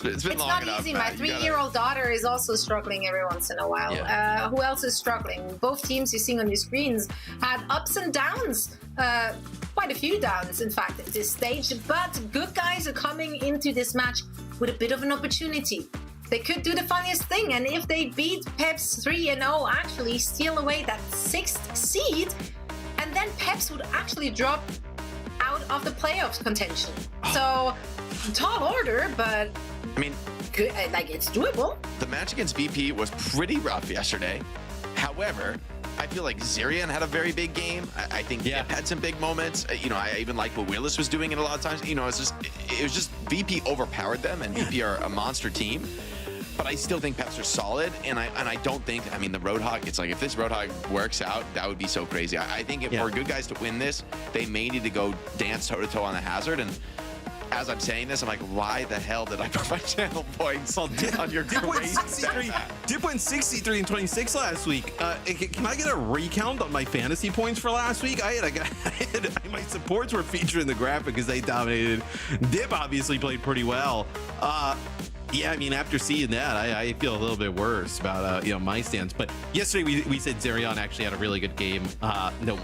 It's been long not enough. easy. My 3-year-old daughter is also struggling every once in a while. Yeah. Who else is struggling? Both teams you're seeing on your screens had ups and downs. Quite a few downs, in fact, at this stage. But good guys are coming into this match with a bit of an opportunity. They could do the funniest thing, and if they beat Peps 3-0, actually steal away that 6th seed, and then Peps would actually drop out of the playoffs contention. So, tall order, but I mean, good, like, it's doable. the match against VP was pretty rough yesterday. However, I feel like Zerion had a very big game. I think Dip had some big moments. I even like what Willis was doing it a lot of times. It was just VP overpowered them, and VP are a monster team. But I still think Peps are solid, and I don't think, I mean, the Roadhog, it's like, if this Roadhog works out, that would be so crazy. I think for good guys to win this, they may need to go dance toe-to-toe on the Hazard, and as I'm saying this, I'm like, why the hell did I put my channel points on your crazy Dip went 63 and 26 last week. Can I get a recount on my fantasy points for last week? My supports were featured in the graphic because they dominated. Dip obviously played pretty well. Yeah, I mean, after seeing that, I feel a little bit worse about my stance. But yesterday we said Zerion actually had a really good game. No,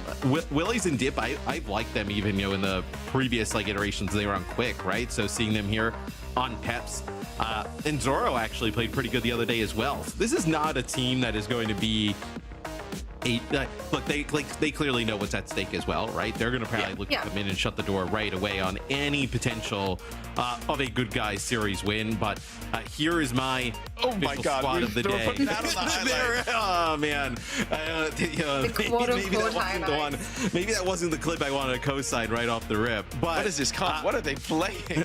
Willies and Dip, I've liked them even in the previous iterations they were on Quick, right? So seeing them here on Peps, and Zoro actually played pretty good the other day as well. So this is not a team that is going to be look, they clearly know what's at stake as well, right? They're going to probably look to come in and shut the door right away on any potential of a good guys series win. But here is my squad of the day. Oh man, maybe that wasn't the clip I wanted to co-sign right off the rip. But what is this comp? What are they playing?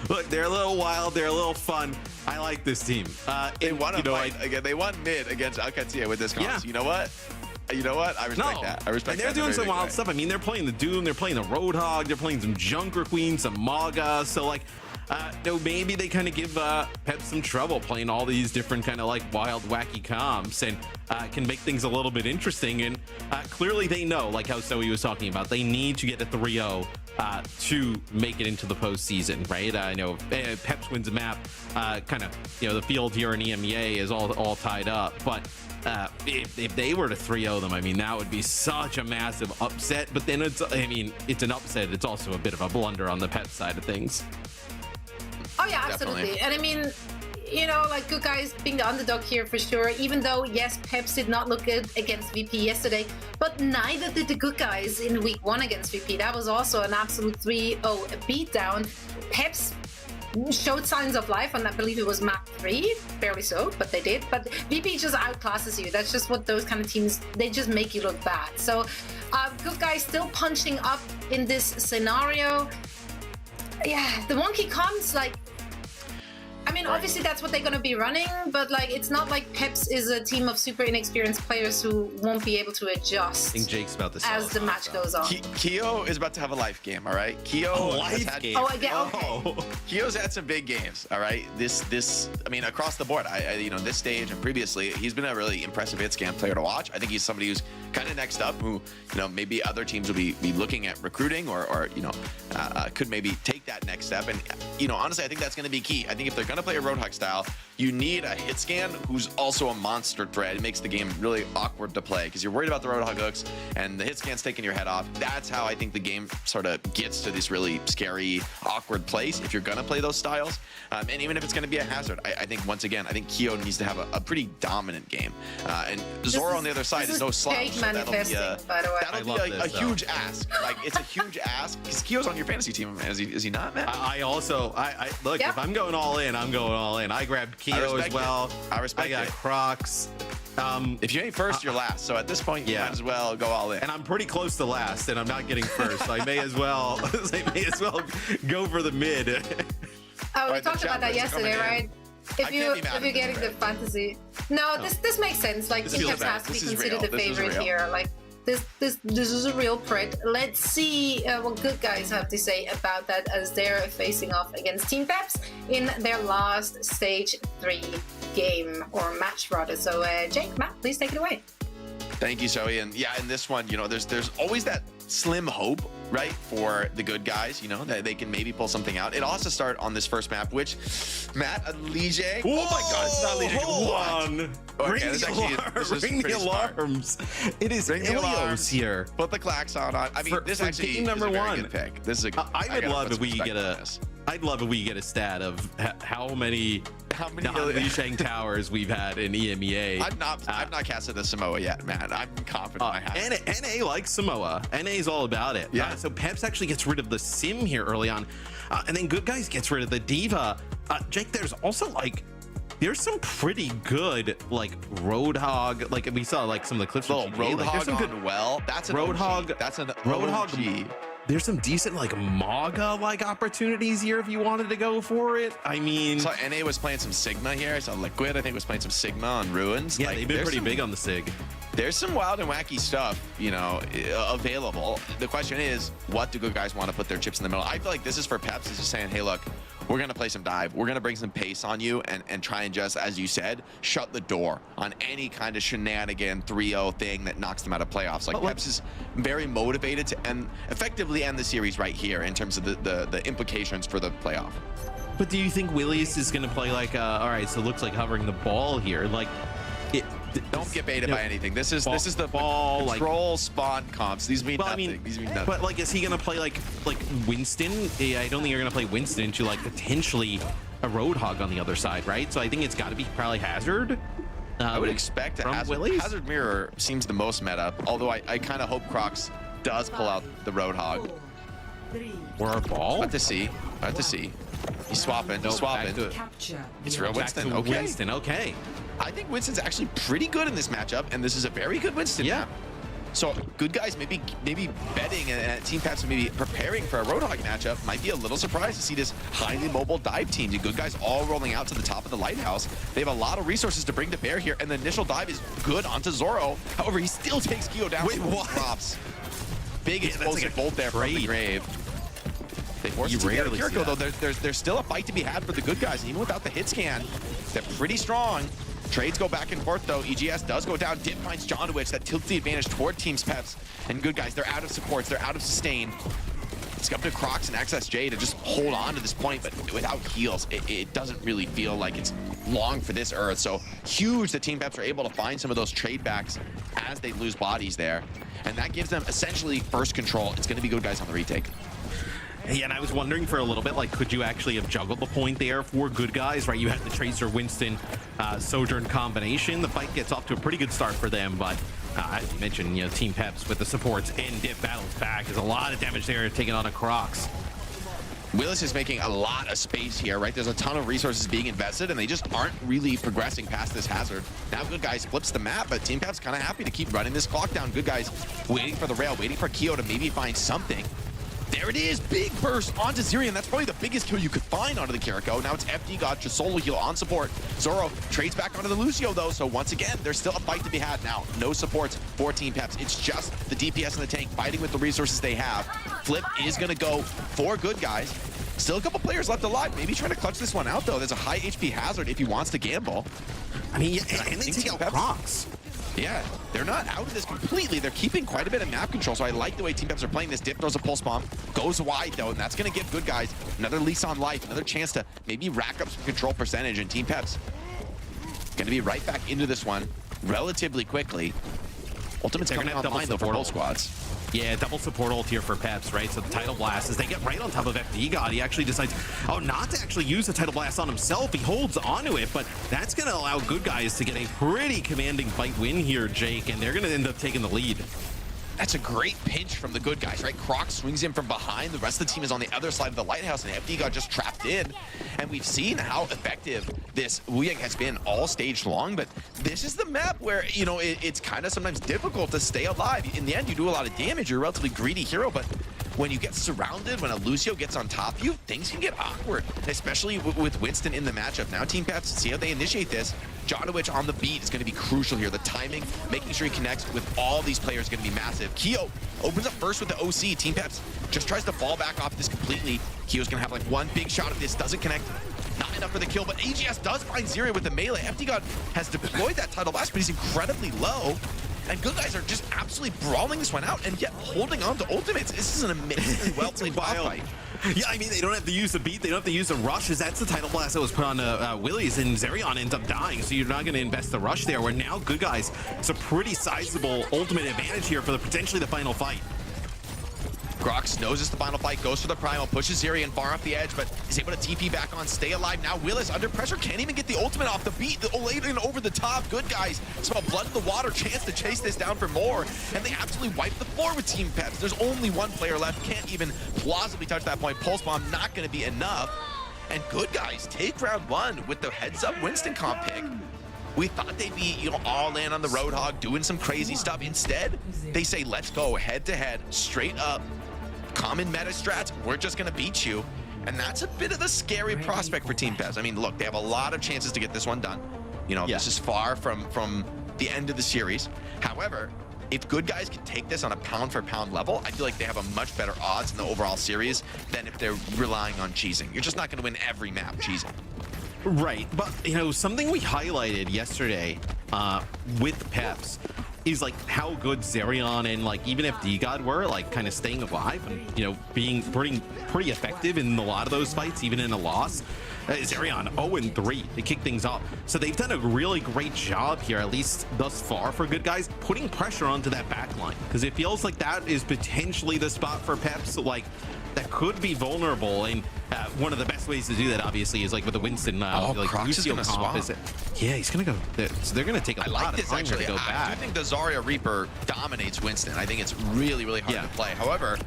look, they're a little wild, they're a little fun. I like this team. They won again. They won mid against Alcatia with this comp. Yeah. So you know what? I respect that. I respect and they're that. doing some wild stuff. I mean, they're playing the Doom, they're playing the Roadhog, they're playing some Junker Queen, some Maga. So maybe they kind of give Peps some trouble playing all these different kind of wild, wacky comps, and can make things a little bit interesting. And clearly they know, like how Zoe was talking about, they need to get a 3-0 to make it into the postseason, right? I know Peps wins a map, the field here in EMEA is all tied up, but if they were to 3-0 them, I mean, that would be such a massive upset. But then it's an upset. It's also a bit of a blunder on the Peps side of things. Oh yeah, absolutely. Definitely. And I mean, good guys being the underdog here for sure, even though, yes, Peps did not look good against VP yesterday, but neither did the good guys in week 1 against VP. That was also an absolute 3-0 beatdown. Peps showed signs of life on, I believe it was map 3, barely so, but they did. But VP just outclasses you. That's just what those kind of teams, they just make you look bad. So good guys still punching up in this scenario. Yeah, the wonky comps, obviously that's what they're going to be running, but it's not like Peps is a team of super inexperienced players who won't be able to adjust. I think Jake's about to as the match goes on. Keo is about to have a life game, all right? Keo okay. Keo's had some big games, all right? Across the board. This stage and previously, he's been a really impressive hit scan player to watch. I think he's somebody who's kind of next up, who maybe other teams will be looking at recruiting or could maybe take that next step. And honestly, I think that's going to be key. I think if they're going to play a Roadhog style, you need a hit scan who's also a monster threat. It makes the game really awkward to play because you're worried about the Roadhog hooks and the hit scan's taking your head off. That's how I think the game sort of gets to this really scary, awkward place if you're going to play those styles. And even if it's going to be a hazard, I think, once again, I think Keo needs to have a pretty dominant game. And Zoro on the other side is no slouch. So that'll be a huge ask. It's a huge ask because Keo's on your fantasy team. Is he not, man? I look, if I'm going all in, I'm going all in. I grabbed Keo as well. I respect it. I got Crocs. If you ain't first, you're last. So at this point, you might as well go all in. And I'm pretty close to last, and I'm not getting first. So I may as well go for the mid. We talked about that yesterday, right? If you're getting the fantasy, this makes sense. Peps has to be considered the favorite here. This is a real threat. Let's see what good guys have to say about that as they're facing off against Team Peps in their last stage 3 game or match rather. So Jake, Matt, please take it away. Thank you, Zoe. And in this one, there's always that slim hope right, for the good guys, you know, that they can maybe pull something out. It also start on this first map, which, Matt, Lige. Oh my God, it's not Lige. Hold on. Okay, Ring the alarms. It is Ilios here. Put the klaxon on. I mean, this actually game number is a very one. good pick. This is a good I would love if we get a. I'd love if we get a stat of how many non-Lijiang towers we've had in EMEA. I've not casted a Samoa yet, man. I'm confident I have. NA likes Samoa. NA is all about it. Yeah. So Peps actually gets rid of the Sim here early on, and then Good Guys gets rid of the Diva. Jake, there's also like. There's some pretty good like Roadhog, like we saw like some of the clips. Roadhog there's some good That's an Roadhog. That's an Roadhog. There's some decent like Maga like opportunities here if you wanted to go for it. I mean, so NA was playing some Sigma here. I saw Liquid, I think, was playing some Sigma on Ruins. Yeah, like, they've been pretty big on the Sig. There's some wild and wacky stuff, you know, available. The question is, what do good guys want to put their chips in the middle? I feel like this is for Peps. It's just saying, hey, look, we're going to play some dive. We're going to bring some pace on you and try and just, as you said, shut the door on any kind of shenanigan 3-0 thing that knocks them out of playoffs. Like, Peps is very motivated to effectively end the series right here in terms of the implications for the playoff. But do you think Willius is going to play like, all right, so it looks like hovering the ball here. Like, don't get baited by anything. This is the ball control spawn comps. These mean nothing. I mean, these mean nothing. But like, is he gonna play like Winston? I don't think you're gonna play Winston into like potentially a Roadhog on the other side, right? So I think it's got to be probably Hazard. I would expect a Hazard Mirror seems the most meta. Although I kind of hope Crocs does pull out the Roadhog. Or a ball. About to see. He's swapping. He's swapping. It's real Winston. Okay. Winston. Okay. I think Winston's actually pretty good in this matchup, and this is a very good Winston. Yeah. So good guys maybe betting and Team Peps maybe preparing for a Roadhog matchup might be a little surprised to see this highly mobile dive team. The good guys all rolling out to the top of the lighthouse. They have a lot of resources to bring to bear here, and the initial dive is good onto Zoro. However, he still takes Kyo down. Wait, what? Props. Big explosive bolt there from the grave. They force it to Kiriko, though. There's still a fight to be had for the good guys. And even without the hit scan, they're pretty strong. Trades go back and forth, though. EGS does go down. Dip finds Jonowich. That tilts the advantage toward Team's Peps. And good guys, they're out of supports. They're out of sustain. It's up to Crocs and XSJ to just hold on to this point, but without heals, it doesn't really feel like it's long for this Earth. So huge that Team Peps are able to find some of those trade backs as they lose bodies there. And that gives them essentially first control. It's going to be good guys on the retake. Yeah, and I was wondering for a little bit, like, could you actually have juggled the point there for good guys, right? You had the Tracer, Winston, Sojourn combination. The fight gets off to a pretty good start for them, but as you mentioned, you know, Team Peps with the supports and Dip battles back. There's a lot of damage there taking on a Crocs. Willis is making a lot of space here, right? There's a ton of resources being invested, and they just aren't really progressing past this Hazard. Now Good Guys flips the map, but Team Peps kind of happy to keep running this clock down. Good Guys waiting for the rail, waiting for Kyo to maybe find something. There it is, big burst onto Zirian. That's probably the biggest kill you could find onto the Kiriko. Now it's FD got just solo heal on support. Zoro trades back onto the Lucio though, so once again, there's still a fight to be had now. No supports for Team Peps. It's just the DPS and the tank fighting with the resources they have. Flip is gonna go for good guys. Still a couple players left alive. Maybe trying to clutch this one out though. There's a high HP Hazard if he wants to gamble. I mean, yeah, and they take out Crocs. Yeah, they're not out of this completely. They're keeping quite a bit of map control, so I like the way Team Peps are playing this. Dip throws a pulse bomb, goes wide though, and that's going to give good guys another lease on life, another chance to maybe rack up some control percentage, and Team Peps going to be right back into this one relatively quickly. Ultimate's coming online though for both squads. Yeah, double support ult here for Peps, right? So the Tidal Blast, as they get right on top of FD God, he actually decides, oh, not to actually use the Tidal Blast on himself. He holds onto it, but that's going to allow good guys to get a pretty commanding fight win here, Jake, and they're going to end up taking the lead. That's a great pinch from the good guys, right? Croc swings in from behind. The rest of the team is on the other side of the lighthouse, and FD got just trapped in. And we've seen how effective this OWCS has been all stage long, but this is the map where, you know, it's kind of sometimes difficult to stay alive. In the end, you do a lot of damage. You're a relatively greedy hero, but when you get surrounded, when a Lucio gets on top of you, things can get awkward, especially with Winston in the matchup. Now Team Peps, see how they initiate this. Jonowich on the beat is going to be crucial here. The timing, making sure he connects with all these players is going to be massive. Kyo opens up first with the OC. Team Peps just tries to fall back off this completely. Kyo's going to have like one big shot of this, doesn't connect. Not enough for the kill, but AGS does find Zirian with the melee. FD God has deployed that Tidal Blast, but he's incredibly low. And Good Guys are just absolutely brawling this one out and yet holding on to ultimates. This is an amazingly well-played boss fight. Yeah, I mean, they don't have to use the beat, they don't have to use the rushes. That's the title blast that was put on Willie's, and Zerion ends up dying, so you're not going to invest the rush there, where now Good Guys, it's a pretty sizable ultimate advantage here for potentially the final fight. Grox knows it's the final fight, goes for the primal, pushes Zerion far off the edge, but is able to TP back on, stay alive. Now Willis under pressure, can't even get the ultimate off the beat. The Oladen over the top. Good Guys smell blood in the water, chance to chase this down for more, and they absolutely wipe the floor with Team Peps. There's only one player left, can't even plausibly touch that point. Pulse Bomb not going to be enough, and Good Guys take round one with the heads-up Winston comp pick. We thought they'd be, all in on the Roadhog, doing some crazy stuff. Instead, they say, let's go head-to-head, straight up. Common meta strats, we're just going to beat you. And that's a bit of a scary prospect for Team Peps. I mean, look, they have a lot of chances to get this one done. This is far from the end of the series. However, if Good Guys can take this on a pound-for-pound level, I feel like they have a much better odds in the overall series than if they're relying on cheesing. You're just not going to win every map cheesing. Right, but something we highlighted yesterday with Peps is like how good Zerion and like even if DGod were like kind of staying alive and being pretty effective in a lot of those fights, even in a loss. Zerion 0-3 to kick things off, so they've done a really great job here, at least thus far, for Good Guys, putting pressure onto that back line, because it feels like that is potentially the spot for Peps, like that could be vulnerable. And one of the best ways to do that obviously is like with the Winston like Lucio comp. Yeah, he's gonna go so they're gonna take a lot of time to go back. I think the Zarya Reaper dominates Winston. I think it's really hard to play. However,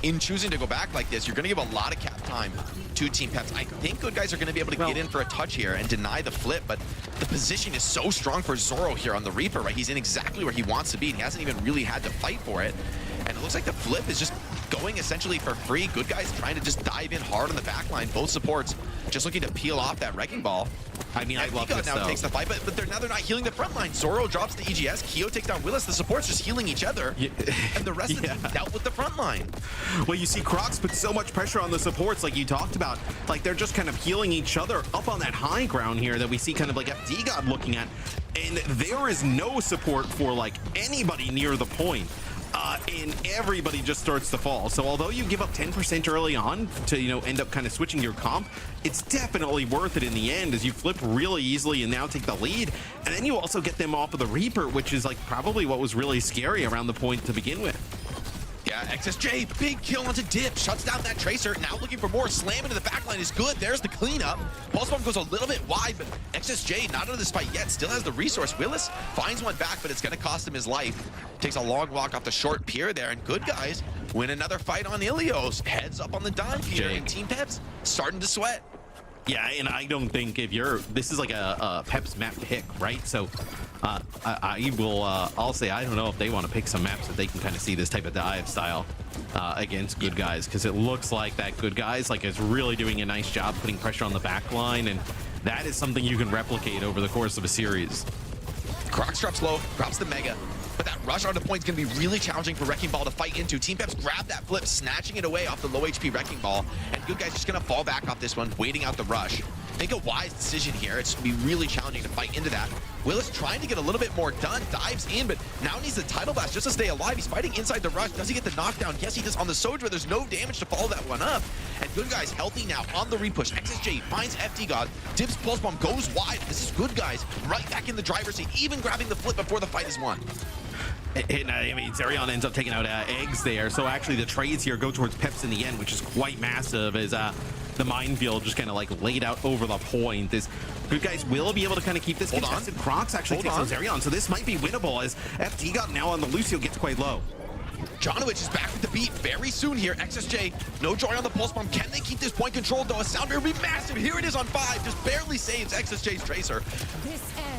in choosing to go back like this, you're going to give a lot of cap time to Team Peps. I think Good Guys are going to be able to get in for a touch here and deny the flip, but the position is so strong for Zoro here on the Reaper, right? He's in exactly where he wants to be, and he hasn't even really had to fight for it. And it looks like the flip is just going essentially for free. Good Guys trying to just dive in hard on the back line. Both supports just looking to peel off that Wrecking Ball. I mean, I love this, now takes the fight, but they're not healing the front line. Zoro drops the EGS, Keo takes down Willis, the support's just healing each other, and the rest of the team dealt with the front line. Well, you see Crocs put so much pressure on the supports, like you talked about, like they're just kind of healing each other up on that high ground here that we see kind of like FDGod looking at, and there is no support for like anybody near the point. And everybody just starts to fall. So although you give up 10% early on to end up kind of switching your comp, it's definitely worth it in the end as you flip really easily and now take the lead. And then you also get them off of the Reaper, which is like probably what was really scary around the point to begin with. Yeah, XSJ, big kill onto Dip, shuts down that Tracer, now looking for more, slam into the backline is good, there's the cleanup. Pulse Bomb goes a little bit wide, but XSJ not out of this fight yet, still has the resource. Willis finds one back, but it's gonna cost him his life. Takes a long walk off the short pier there, and Good Guys win another fight on Ilios. Heads up on the Don pier, and Team Peps starting to sweat. Yeah, and I don't think this is like a Peps map pick, right? So I'll say I don't know if they want to pick some maps that they can kind of see this type of dive style against Good Guys, because it looks like that Good Guys like is really doing a nice job putting pressure on the back line, and that is something you can replicate over the course of a series. Crocs drops low, drops the Mega. But that rush onto point is going to be really challenging for Wrecking Ball to fight into. Team Peps grab that flip, snatching it away off the low HP Wrecking Ball. And Good Guys just going to fall back off this one, waiting out the rush. Make a wise decision here. It's going to be really challenging to fight into that. Willis trying to get a little bit more done, dives in, but now needs the Tidal Blast just to stay alive. He's fighting inside the rush. Does he get the knockdown? Yes, he does on the Sojourner. There's no damage to follow that one up. And Good Guys healthy now on the repush. XSJ finds FDGod. Dips Pulse Bomb goes wide. This is Good Guys right back in the driver's seat, even grabbing the flip before the fight is won. And I mean, Zerion ends up taking out eggs there. So actually the trades here go towards Peps in the end, which is quite massive, as the minefield just kind of like laid out over the point. This Good Guys will be able to kind of keep this contested. Crocs actually takes on Zerion, so this might be winnable as FDGod now on the Lucio gets quite low. Jonovich is back with the beat very soon here. XSJ, no joy on the Pulse Bomb. Can they keep this point controlled though? A Sound Barrier will be massive. Here it is on 5. Just barely saves XSJ's Tracer.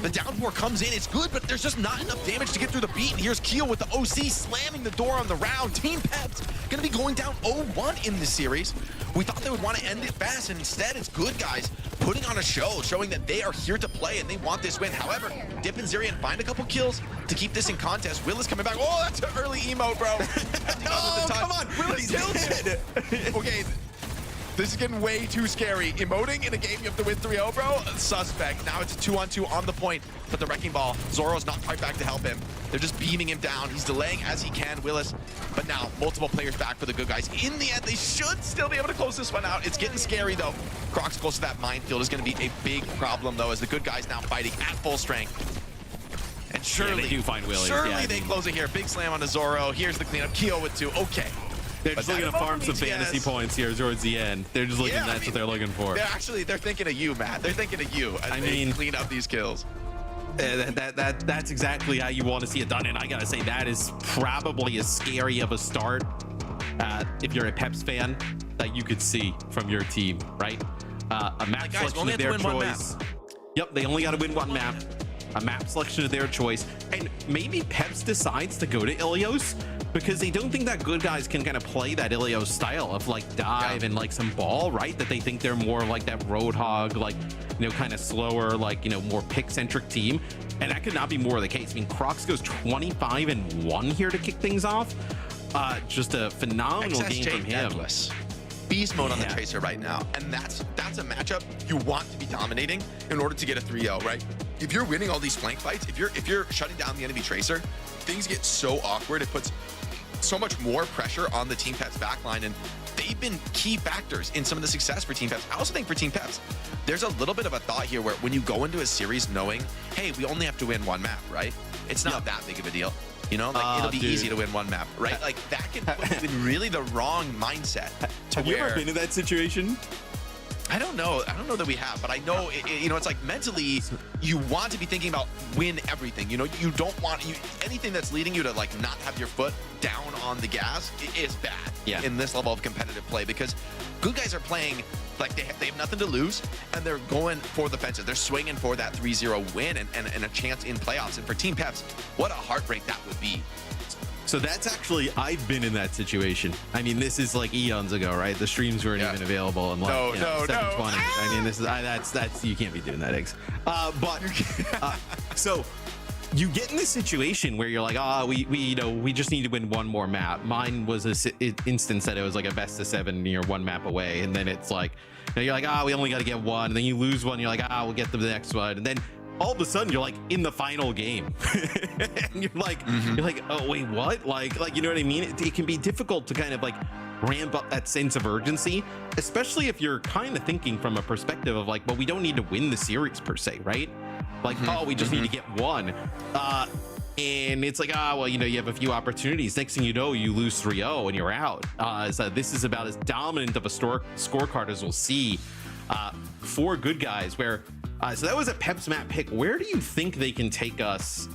The downpour comes in. It's good, but there's just not enough damage to get through the beat. And here's Keo with the OC slamming the door on the round. Team Peps going to be going down 0-1 in this series. We thought they would want to end it fast, and instead it's Good Guys putting on a show, showing that they are here to play and they want this win. However, Dip and Zerion find a couple kills to keep this in contest. Willis coming back. Oh, that's an early emote, bro. Oh, come on. Willis tilted. Okay. This is getting way too scary. Emoting in a game you have to win 3-0, bro? Suspect. Now it's a 2-on-2 on the point, but the Wrecking Ball, Zoro's not quite back to help him. They're just beaming him down. He's delaying as he can, Willis. But now, multiple players back for the good guys. In the end, they should still be able to close this one out. It's getting scary, though. Croc's close to that minefield is going to be a big problem, though, as the good guys now fighting at full strength. And surely, they do find Willis. Surely they close it here. Big slam on the Zoro. Here's the cleanup. Keo with 2. Okay. They're just looking to farm some fantasy points here towards the end. They're just looking, that's what they're looking for. They're thinking of you, Matt. They're thinking of you as they clean up these kills. That's exactly how you want to see it done, and I gotta say that is probably as scary of a start if you're a Peps fan that you could see from your team, right? A map selection of their choice. Yep, they only got to win one map. A map selection of their choice, and maybe Peps decides to go to Ilios because they don't think that good guys can kind of play that Ilios style of like dive and like some ball, right? That they think they're more like that Roadhog, like, you know, kind of slower, like, you know, more pick-centric team, and that could not be more of the case. I mean, Crocs goes 25-1 here to kick things off. Just a phenomenal game from him. Endless. Beast mode on the Tracer right now, and that's a matchup you want to be dominating in order to get a 3-0, right? If you're winning all these flank fights, if you're shutting down the enemy Tracer, things get so awkward. It puts so much more pressure on the Team Peps backline, and they've been key factors in some of the success for Team Peps. I also think for Team Peps, there's a little bit of a thought here where when you go into a series knowing, hey, we only have to win one map, right? It's not that big of a deal. You know, like it'll be easy to win one map, right? Like that can put you in really the wrong mindset. Have you ever been in that situation? I don't know that we have, but I know you know, it's like mentally you want to be thinking about win everything. You know, you don't want anything that's leading you to like not have your foot down on the gas is bad in this level of competitive play, because good guys are playing like they have nothing to lose, and they're going for the fences. They're swinging for that 3-0 win and a chance in playoffs. And for Team Peps, what a heartbreak that would be. So that's actually, I've been in that situation. I mean, this is like eons ago, right? The streams weren't even available. And like, no. 720. I mean, this is that's you can't be doing that, Eggs. So you get in this situation where you're like, we just need to win one more map. Mine was an instance that it was like a best of 7, you're one map away, and then it's like, you're like, we only got to get one, and then you lose one, you're like, we'll get the next one, and then all of a sudden you're like in the final game and you're like oh wait, what, like you know what I mean? It can be difficult to kind of like ramp up that sense of urgency, especially if you're kind of thinking from a perspective of like, well, we don't need to win the series per se, right? Like, we just need to get one, and it's like, well, you know, you have a few opportunities, next thing you know, you lose 3-0 and you're out. So this is about as dominant of a scorecard as we'll see for good guys, where so that was a Peps map pick. Where do you think they can take us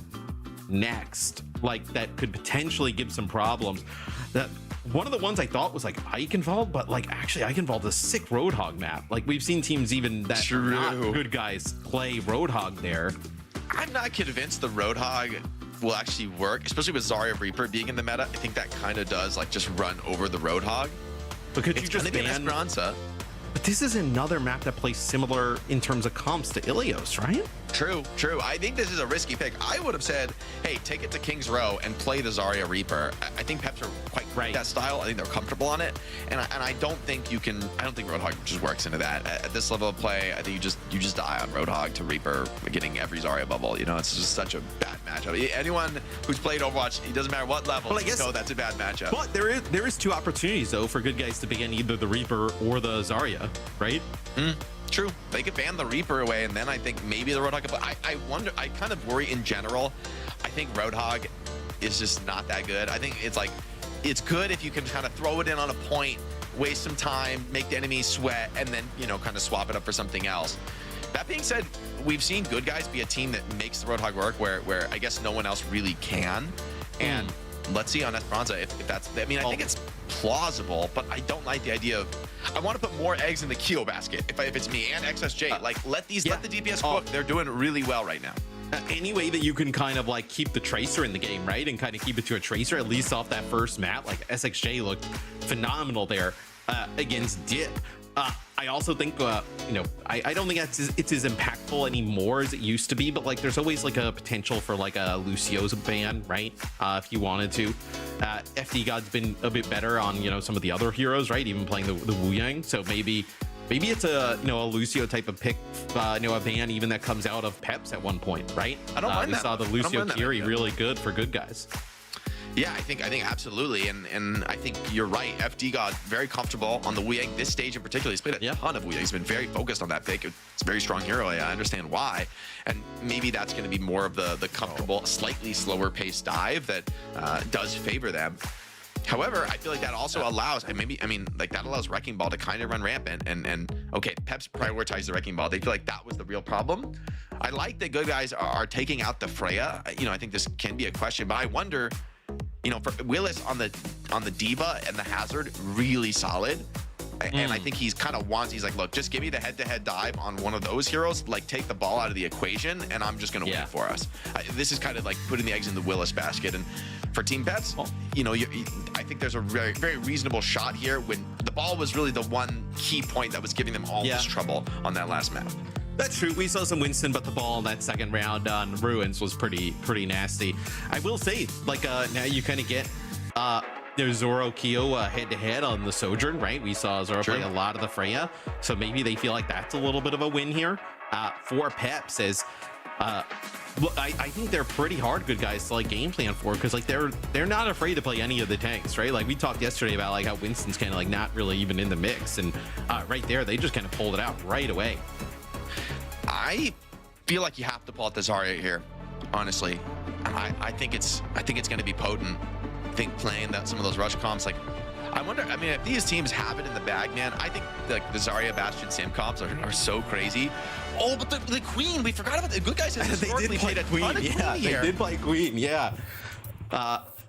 next? Like, that could potentially give some problems. That one of the ones I thought was like Eichenwald, but like actually Eichenwald's a sick Roadhog map. Like, we've seen teams even that are not good guys play Roadhog there. I'm not convinced the Roadhog will actually work, especially with Zarya Reaper being in the meta. I think that kind of does like just run over the Roadhog. But could you just ban Esperanza? But this is another map that plays similar in terms of comps to Ilios, right? True. I think this is a risky pick. I would have said, hey, take it to King's Row and play the Zarya Reaper. I think Peps are quite good at that style. I think they're comfortable on it. And I don't think you can, I don't think Roadhog just works into that. At this level of play, I think you just die on Roadhog to Reaper getting every Zarya bubble. You know, it's just such a bad matchup. Anyone who's played Overwatch, it doesn't matter what level, well, I guess, that's a bad matchup. But there is 2 opportunities, though, for good guys to begin either the Reaper or the Zarya, right? True. They could ban the Reaper away, and then I think maybe the Roadhog could play. I wonder, I kind of worry in general. I think Roadhog is just not that good. I think it's like, it's good if you can kind of throw it in on a point, waste some time, make the enemy sweat, and then, you know, kind of swap it up for something else. That being said, we've seen good guys be a team that makes the Roadhog work where I guess no one else really can. And let's see on Esperanza if that's, I mean, I think it's plausible, but I don't like the idea of, I want to put more eggs in the Keo basket if it's me and XSJ. Like, let the DPS cook. They're doing really well right now. Any way that you can kind of like keep the Tracer in the game, right? And kind of keep it to a Tracer, at least off that first map. Like, SXJ looked phenomenal there against Dip. I I also think, I don't think it's as impactful anymore as it used to be, but like there's always like a potential for like a Lucio's ban, right? If you wanted to. FD God's been a bit better on, some of the other heroes, right? Even playing the Wu Yang. So maybe it's a Lucio type of pick, a ban even that comes out of Peps at one point, right? I don't mind we that. saw the Lucio Kiri really good for good guys. Yeah, I think absolutely, and I think you're right. FD got very comfortable on the Wu Yang this stage in particular. He's played a ton of Wu Yang. He's been very focused on that pick. It's a very strong hero. I understand why, and maybe that's going to be more of the comfortable, slightly slower paced dive that does favor them. However, I feel like that also allows, that allows Wrecking Ball to kind of run rampant. And okay, Peps prioritized the Wrecking Ball. They feel like that was the real problem. I like that good guys are taking out the Freya. I think this can be a question, but I wonder. For Willis on the Diva and the Hazard, really solid. And I think he's like, look, just give me the head-to-head dive on one of those heroes, like take the ball out of the equation, and I'm just going to win for us. This is kind of like putting the eggs in the Willis basket. And for Team Peps, I think there's a very, very reasonable shot here when the ball was really the one key point that was giving them all this trouble on that last map. That's true. We saw some Winston, but the ball in that second round on Ruins was pretty nasty. I will say, now you kind of get there's Zoro Kyo head-to-head on the Sojourn, right? We saw Zoro play a lot of the Freya, so maybe they feel like that's a little bit of a win here for Peps. As look, I think they're pretty hard good guys to game plan for, because they're not afraid to play any of the tanks, right? Like we talked yesterday about how Winston's kind of not really even in the mix, and right there they just kind of pulled it out right away. I feel like you have to pull out the Zarya here, honestly. I think it's going to be potent. I think playing some of those rush comps, I wonder. If these teams have it in the bag, man, I think the Zarya Bastion Sim comps are so crazy. Oh, but the Queen, we forgot about the good guys. Have historically played a ton of Queen here. They did play Queen, yeah.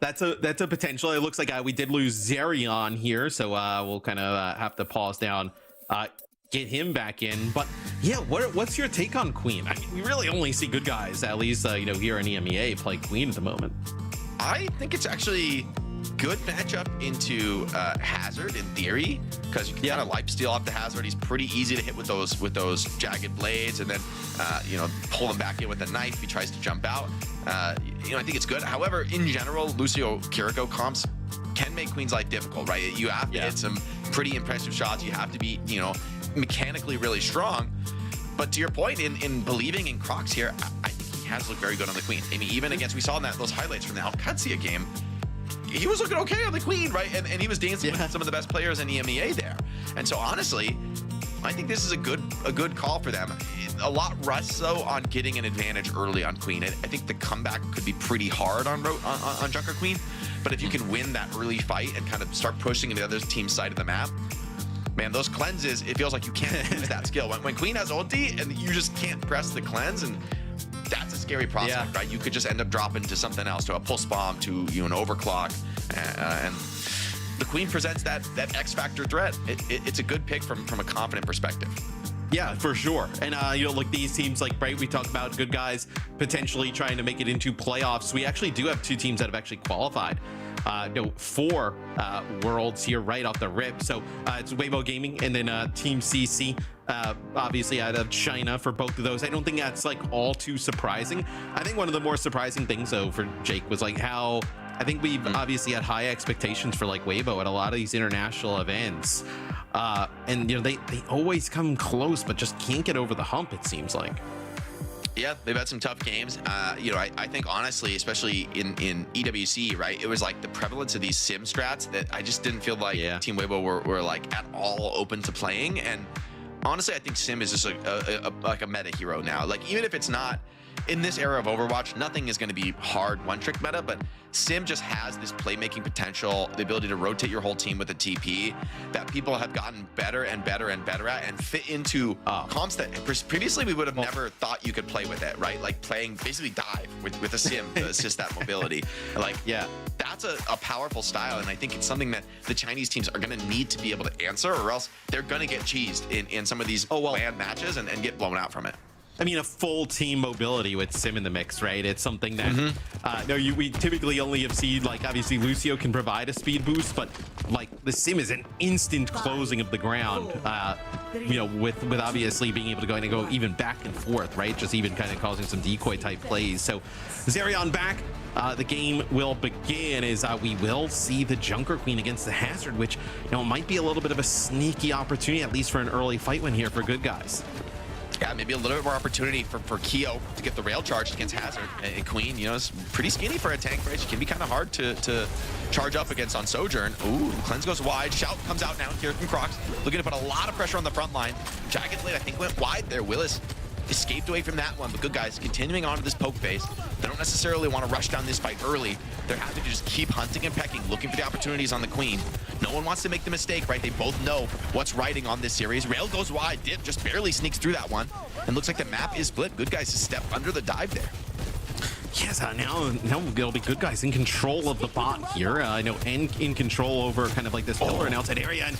That's a potential. It looks like we did lose Zerion here, so we'll kind of have to pause down. Get him back in, but yeah, what's your take on Queen? We really only see good guys, at least here in EMEA, play Queen at the moment. I think it's actually good matchup into Hazard in theory, because you can kind of lifesteal off the Hazard. He's pretty easy to hit with those jagged blades, and then pull him back in with a knife. He tries to jump out. I think it's good. However, in general, Lucio Kiriko comps can make Queen's life difficult, right? You have to hit some pretty impressive shots. You have to be mechanically really strong. But to your point, in believing in Crocs here, I think he has looked very good on the Queen. Even against, we saw in those highlights from the Alcatsia game, he was looking okay on the Queen, right? And he was dancing with some of the best players in EMEA there. And so honestly, I think this is a good call for them. A lot rests though on getting an advantage early on Queen. I think the comeback could be pretty hard on Junker Queen. But if you can win that early fight and kind of start pushing into the other team's side of the map, man, those cleanses, it feels like you can't use that skill. When Queen has ulti and you just can't press the cleanse, and that's a scary prospect, right? You could just end up dropping to something else, to a pulse bomb, to an overclock, and the Queen presents that X factor threat. It's a good pick from a confident perspective. Yeah, for sure. And look, these teams, we talked about good guys potentially trying to make it into playoffs. We actually do have two teams that have actually qualified. For Worlds here right off the rip. So it's Weibo Gaming and then Team CC, obviously out of China for both of those. I don't think that's all too surprising. I think one of the more surprising things though for Jake was how I think we've obviously had high expectations for Weibo at a lot of these international events. And they always come close but just can't get over the hump, it seems like. Yeah, they've had some tough games. I think honestly, especially in EWC, right, it was the prevalence of these sim strats that I just didn't feel like Team Weibo were at all open to playing. And honestly, I think sim is just a meta hero now. Even if it's not in this era of Overwatch, nothing is going to be hard one-trick meta, but Sim just has this playmaking potential, the ability to rotate your whole team with a TP that people have gotten better and better and better at, and fit into comps that previously we would have never thought you could play with it, right? Playing basically dive with a Sim to assist that mobility. That's a powerful style, and I think it's something that the Chinese teams are going to need to be able to answer, or else they're going to get cheesed in some of these land matches and get blown out from it. I mean, a full team mobility with Sim in the mix, right? It's something that we typically only have seen, like, obviously Lucio can provide a speed boost, but like the Sim is an instant closing of the ground, you know, with obviously being able to go even back and forth, right? Just even kind of causing some decoy type plays. So Zerion back. The game will begin as we will see the Junker Queen against the Hazard, which, you know, might be a little bit of a sneaky opportunity, at least for an early fight win here for Good Guys. Yeah, maybe a little bit more opportunity for Keo to get the rail charge against Hazard. And Queen, you know, is pretty skinny for a tank, right? She can be kind of hard to charge up against on Sojourn. Ooh, Cleanse goes wide. Shout comes out now here from Crocs. Looking to put a lot of pressure on the front line. Jagged Blade, I think, went wide there. Willis escaped away from that one, but Good Guys continuing on to this poke phase. They don't necessarily want to rush down this fight early. They're happy to just keep hunting and pecking, looking for the opportunities on the Queen. No one wants to make the mistake, right? They both know what's riding on this series. Rail goes wide, Dip just barely sneaks through that one. And looks like the map is split. Good Guys just stepped under the dive there. Yes, now it'll be Good Guys in control of the bot here. I know in control over kind of like this pillar and outside area. And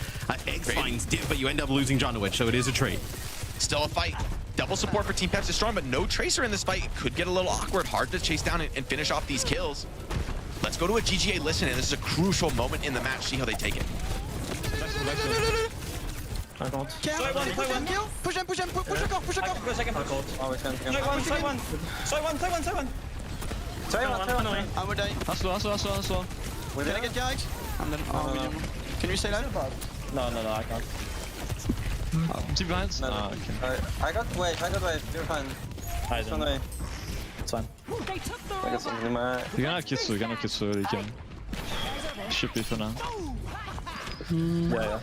Eggs finds Dip, but you end up losing Jonowitch, so it is a trade. Still a fight. Double support for Team Peps is strong, but no Tracer in this fight. It could get a little awkward. Hard to chase down and finish off these kills. Let's go to a GGA listen, and this is a crucial moment in the match. See how they take it. I can't. Push him, push encore. I will die. Hustle. Can I get Garrick? I'm dead. Can you stay alive? No, I can't. Team behind? No. Okay. I got wave, you're fine. It's Run away. It's fine. I got something in my... You can have Kitsu, you can. Should be for now. Yeah.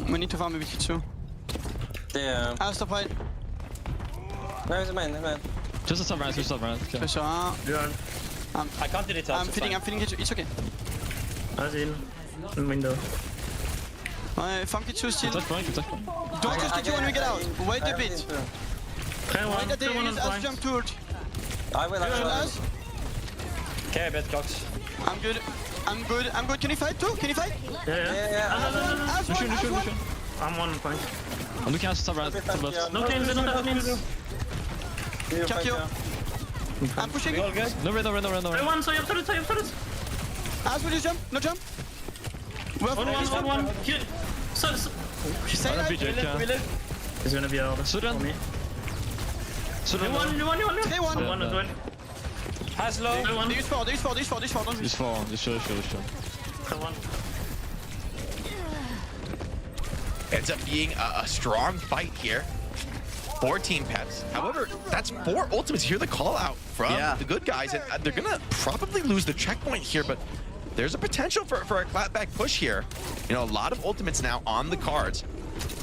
We need to farm a bit too. Yeah. I'll stop right. No, he's a man. Just a sub round, Okay. Pressure. I can't delete I'm feeding it. It's okay. As in window. Farm Kitsu still. Touch point. Don't use Kitsu when we get out. Wait a bit. Wait that they use as jump to ult. I will. Okay, bad cocks. I'm good. Can you fight too? Yeah. As one. I'm 1 point. I'm looking at sub round. No cleans, I'm pushing. No red. One, so you have turret. As will you jump? No jump. One. Stay alive. It's gonna be out. Sudan. You won. Stay one. One as well. Has low. They use four. Don't This four. Sure. One. Ends up being a strong fight here for Team Peps. However, that's 4 ultimates. Hear the call out from the Good Guys, and they're gonna probably lose the checkpoint here, but there's a potential for a clapback push here. You know, a lot of ultimates now on the cards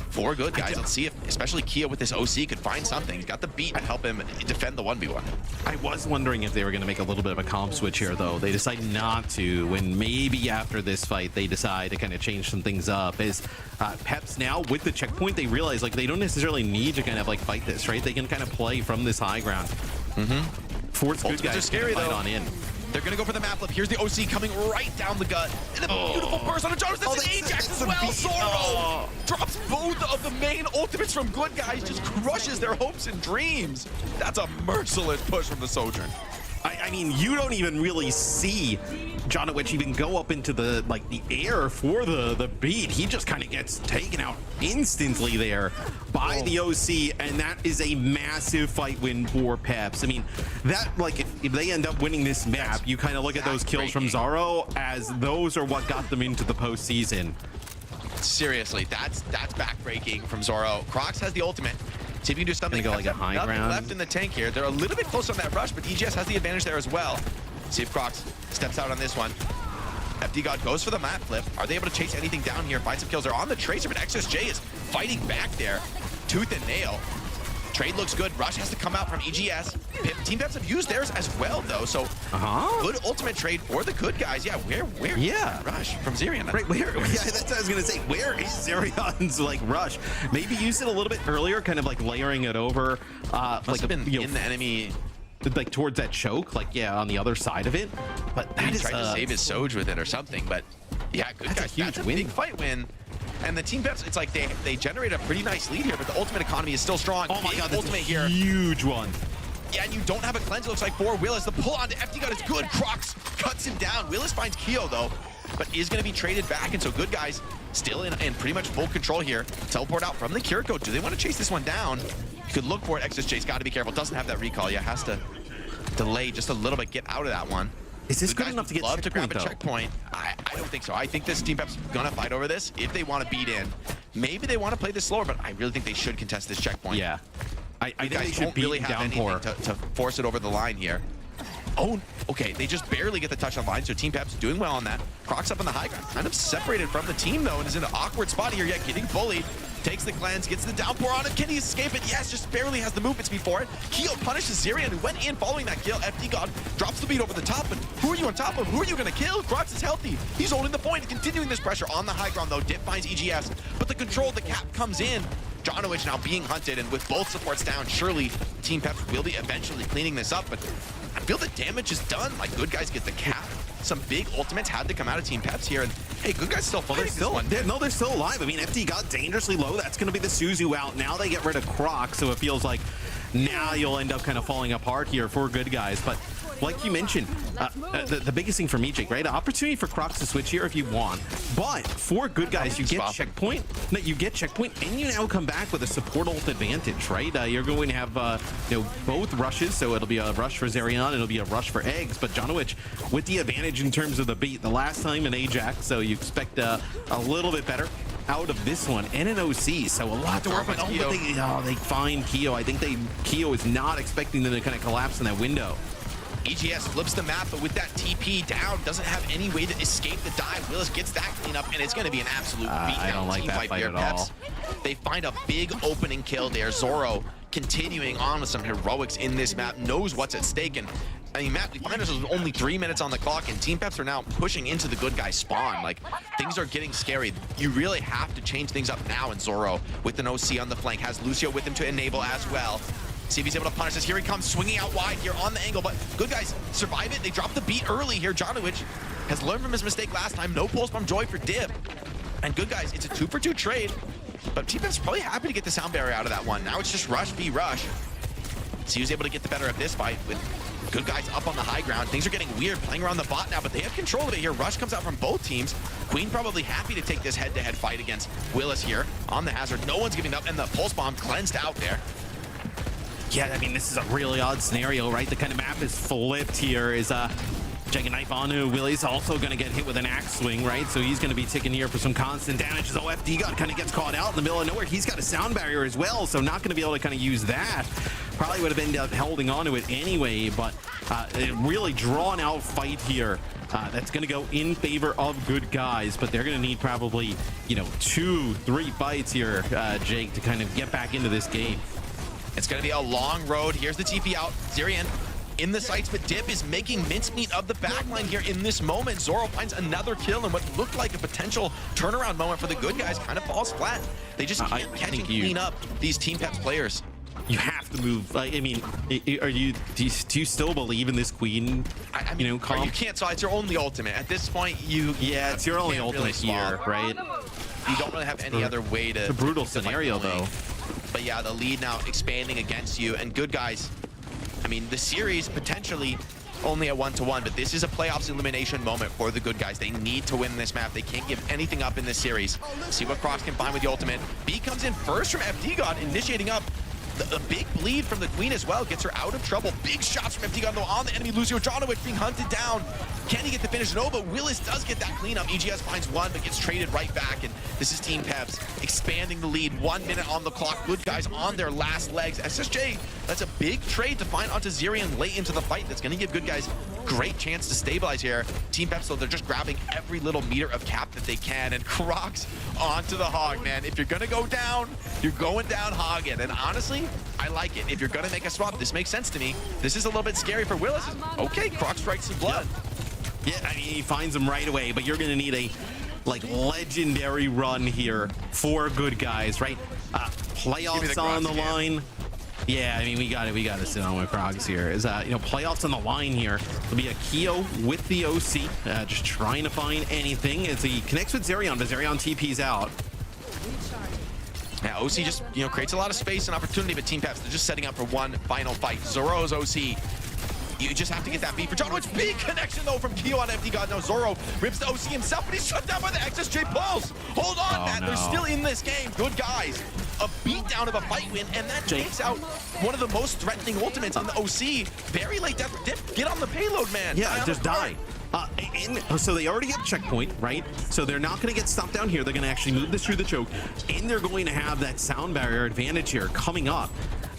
for Good Guys. Let's see if, especially Kia with this OC, could find something. He's got the beat to help him defend the 1v1. I was wondering if they were going to make a little bit of a comp switch here, though. They decided not to, when maybe after this fight, they decide to kind of change some things up. As Peps now, with the checkpoint, they realize, like, they don't necessarily need to kind of, like, fight this, right? They can kind of play from this high ground. Force Good Guys are scary, fight though. on in. They're gonna go for the map flip. Here's the OC coming right down the gut. And a beautiful burst on a Jonas. That's an Ajax as well. Zoro drops both of the main ultimates from Good Guys. Just crushes their hopes and dreams. That's a merciless push from the Sojourn. I mean, you don't even really see Jonowitch even go up into the air for the beat. He just kind of gets taken out instantly there by the OC, and that is a massive fight win for Peps. I mean, that, like, if they end up winning this map, you kind of look at those kills from Zoro as those are what got them into the postseason. Seriously, that's backbreaking from Zoro. Crocs has the ultimate. See if you can do something. Go like a high nothing ground. left in the tank here. They're a little bit close on that rush, but EGS has the advantage there as well. See if Crocs steps out on this one. FD God goes for the map flip. Are they able to chase anything down here? Find some kills. They're on the Tracer, but XSJ is fighting back there. Tooth and nail. Trade looks good. Rush has to come out from EGS. Team Peps have used theirs as well, though. So good ultimate trade for the Good Guys. Yeah, where is Rush from Zerion? Right, where? Yeah, that's what I was gonna say. Where is Zerion's Rush? Maybe use it a little bit earlier, kind of like layering it over, Must have been in the enemy, like towards that choke, on the other side of it. But that he is tried to save his Soj with it or something. But yeah, Good Guys. A huge that's a win. big fight win. And the Team Peps, it's like they generate a pretty nice lead here, but the ultimate economy is still strong. Oh my god, that's ultimate a here. huge one. Yeah, and you don't have a cleanse, it looks like, for Willis. The pull onto FD God is good. Crocs cuts him down. Willis finds Keo, though, but is going to be traded back, and so good guys still in pretty much full control here. Teleport out from the Kiriko. Do they want to chase this one down? You could look for it. XSJ's got to be careful. Doesn't have that recall. Yeah, has to delay just a little bit, get out of that one. Is this good enough to get love to grab a though? checkpoint? I don't think so. I think this Team Pep's gonna fight over this if they want to beat in. Maybe they want to play this slower, but I really think they should contest this checkpoint. Yeah. I think they should don't beat really have Downpour. anything to force it over the line here. Oh, okay. They just barely get the touch on line, so Team Pep's doing well on that. Crocs up on the high ground, kind of separated from the team, though, and is in an awkward spot here, yet getting bullied. Takes the cleanse, gets the downpour on him. Can he escape it? Yes, just barely has the movements before it. Keo punishes Zirian, who went in following that kill. FD God drops the beat over the top, but who are you on top of? Who are you going to kill? Crocs is healthy. He's holding the point, continuing this pressure on the high ground, though. Dip finds EGS, but the control, the cap comes in. Jonowich now being hunted, and with both supports down, surely Team Peps will be eventually cleaning this up, but I feel the damage is done. Like, good guys get the cap. Some big ultimates had to come out of Team Peps here, and hey, good guys still fighting this one. They're still alive. I mean, FD got dangerously low. That's going to be the Suzu out. Now they get rid of Croc, so it feels like now you'll end up kind of falling apart here for good guys. But like you mentioned, the biggest thing for me, Jake, right? Opportunity for Crocs to switch here if you want. But for good guys, you get checkpoint. No, you get checkpoint, and you now come back with a support ult advantage, right? You're going to have both rushes, so it'll be a rush for Zerion, it'll be a rush for Eggs. But Jonowich with the advantage in terms of the beat the last time in Ajax, so you expect a little bit better out of this one, and an OC, so a lot to work with. They find Keo. I think Keo is not expecting them to kind of collapse in that window. EGS flips the map, but with that TP down, doesn't have any way to escape the dive. Willis gets that cleanup, and it's going to be an absolute beatdown. I don't like that fight at all. They find a big opening kill there. Zoro continuing on with some heroics in this map, knows what's at stake, and I mean, Matt, we find ourselves with only 3 minutes on the clock, and Team Peps are now pushing into the good guy spawn. Like, things are getting scary. You really have to change things up now, and Zoro with an OC on the flank has Lucio with him to enable as well. See if he's able to punish this. Here he comes, swinging out wide here on the angle, but good guys survive it. They drop the beat early here. Jonowich has learned from his mistake last time. No pulse bomb joy for Dib. And good guys, it's a 2-for-2 trade, but Team Peps probably happy to get the sound barrier out of that one. Now it's just rush v rush. So he was able to get the better of this fight with good guys up on the high ground. Things are getting weird playing around the bot now, but they have control of it here. Rush comes out from both teams. Queen probably happy to take this head-to-head fight against Willis here on the hazard. No one's giving up, and the pulse bomb cleansed out there. Yeah, I mean, this is a really odd scenario, right? The kind of map is flipped here. Is Jackknife Anu. Willie's also going to get hit with an axe swing, right? So he's going to be ticking here for some constant damage. As OFD God kind of gets caught out in the middle of nowhere. He's got a sound barrier as well, so not going to be able to kind of use that. Probably would have ended up holding on to it anyway, but a really drawn out fight here. That's going to go in favor of good guys, but they're going to need probably, 2-3 fights here, Jake, to kind of get back into this game. It's going to be a long road. Here's the TP out. Zirian in the sights, but Dip is making mincemeat of the backline here in this moment. Zoro finds another kill, and what looked like a potential turnaround moment for the good guys kind of falls flat. They just can't catch and clean up these Team Peps players. You have to move. I mean, do you still believe in this Queen? I mean, comp? You can't. So it's your only ultimate at this point. Yeah, it's your only ultimate here, right? You don't really have any other way to. It's a brutal scenario, though. But yeah, the lead now expanding against you, and good guys. I mean, the series potentially only a 1-1, but this is a playoffs elimination moment for the good guys. They need to win this map. They can't give anything up in this series. See what Crocs can find with the ultimate. B comes in first from FD God, initiating up. The big bleed from the Queen as well gets her out of trouble. Big shots from FD God though on the enemy. Lucio Jonowich being hunted down. Can he get the finish? No, but Willis does get that cleanup. EGS finds one, but gets traded right back. And this is Team Peps expanding the lead. 1 minute on the clock. Good guys on their last legs. SSJ, that's a big trade to find onto Zirian late into the fight. That's going to give good guys great chance to stabilize here. Team Peps, though, they're just grabbing every little meter of cap that they can. And Crocs onto the Hog, man. If you're going to go down, you're going down Hogging. And honestly, I like it. If you're going to make a swap, this makes sense to me. This is a little bit scary for Willis. Okay, Crocs strikes some blood. Yeah, I mean, he finds him right away, but you're going to need a, legendary run here for good guys, right? Playoffs on the line. Yeah, I mean, we got to sit on with Crocs here. Is playoffs on the line here. There'll be a Keo with the OC, just trying to find anything as he connects with Zerion, but Zerion TP's out. Yeah, OC just, creates a lot of space and opportunity, but Team Peps, they're just setting up for one final fight. Zoro's OC. You just have to get that beat for John Witch. Big connection, though, from Keo on FD God. Now Zoro rips the OC himself, but he's shut down by the XSJ Pulse. Hold on, Matt. They're still in this game. Good guys. A beatdown of a fight win, and that takes out one of the most threatening ultimates on the OC. Very late death. Dip, get on the payload, man. Yeah, just die. So they already have checkpoint, right? So they're not going to get stopped down here. They're going to actually move this through the choke, and they're going to have that sound barrier advantage here coming up.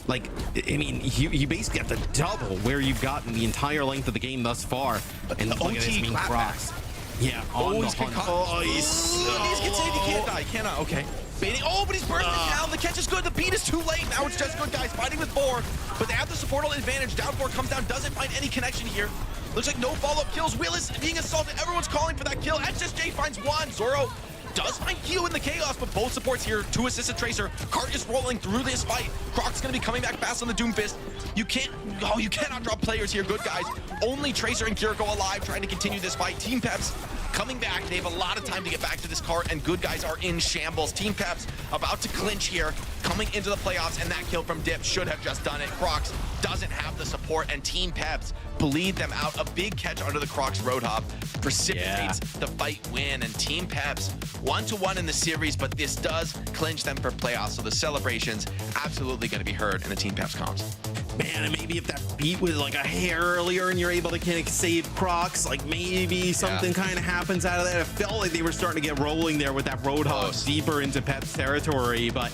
Like, I mean, you basically have to double where you've gotten the entire length of the game thus far. And look at this mean Crocs. Yeah, on the hunt. Oh, these can save. He can't die. He cannot. Okay. Baiting. Oh, but he's bursting down. The catch is good. The beat is too late. Now it's just good guys fighting with 4, but they have the support advantage. Down 4 comes down. Doesn't find any connection here. Looks like no follow-up kills. Will is being assaulted. Everyone's calling for that kill. XSJ finds 1. Zoro does find Keo in the chaos, but both supports here. 2 assisted Tracer. Cart is rolling through this fight. Croc's gonna be coming back fast on the Doomfist. You cannot drop players here, good guys. Only Tracer and Kiriko alive, trying to continue this fight. Team Peps coming back. They have a lot of time to get back to this cart, and good guys are in shambles. Team Peps about to clinch here, coming into the playoffs, and that kill from Dip should have just done it. Crocs doesn't have the support, and Team Peps bleed them out. A big catch under the Crocs road hop precipitates the fight win, and Team Peps 1-1 in the series, but this does clinch them for playoffs, so the celebrations absolutely going to be heard in the Team Peps comms. Man, and maybe if that beat was like a hair earlier and you're able to kind of save Crocs, like maybe something kind of happens out of that. It felt like they were starting to get rolling there with that roadhog deeper into Peps territory, but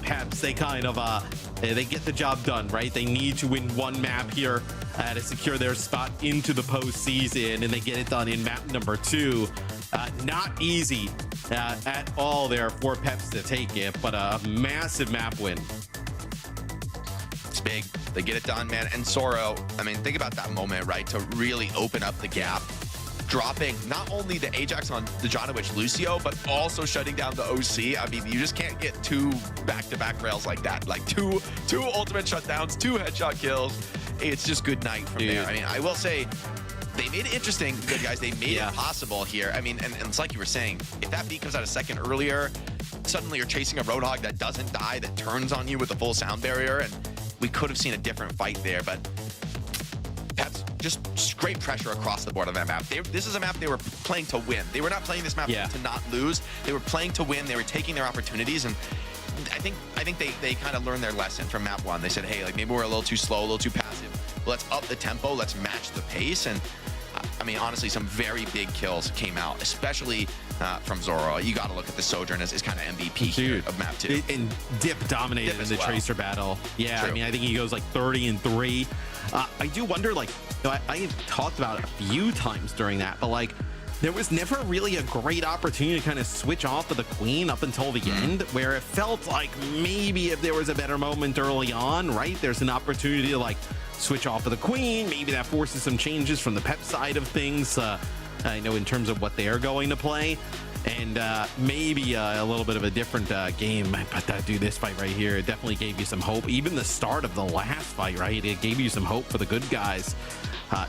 Peps, they kind of they get the job done, right? They need to win 1 map here to secure their spot into the postseason, and they get it done in map number 2. Not easy at all there for Peps to take it, but a massive map win. It's big. They get it done, man. And Zoro, I mean, think about that moment, right? To really open up the gap. Dropping not only the Ajax on the Jonowich Lucio, but also shutting down the OC. I mean, you just can't get 2 back-to-back rails like that. Like two ultimate shutdowns, 2 headshot kills. It's just good night from there. I mean, I will say, they made it interesting, good guys. They made it possible here. I mean, and it's like you were saying, if that beat comes out a second earlier, suddenly you're chasing a Roadhog that doesn't die, that turns on you with a full sound barrier, and we could have seen a different fight there, but Peps just great pressure across the board on that map. This is a map they were playing to win. They were not playing this map to not lose. They were playing to win. They were taking their opportunities, and I think they kind of learned their lesson from map 1. They said, hey, like maybe we're a little too slow, a little too passive. Let's up the tempo. Let's match the pace. And I mean, honestly, some very big kills came out, especially from Zoro. You got to look at the Sojourn as kind of MVP here of map 2. And Dip dominated in the Tracer battle. Yeah, I mean, I think he goes like 30-3. I do wonder, like, I talked about it a few times during that, but like, there was never really a great opportunity to kind of switch off of the Queen up until the end, where it felt like maybe if there was a better moment early on, right, there's an opportunity to like switch off of the Queen. Maybe that forces some changes from the Pep side of things, I know, in terms of what they're going to play, and maybe a little bit of a different game. But dude, this fight right here, it definitely gave you some hope. Even the start of the last fight, right, it gave you some hope for the good guys.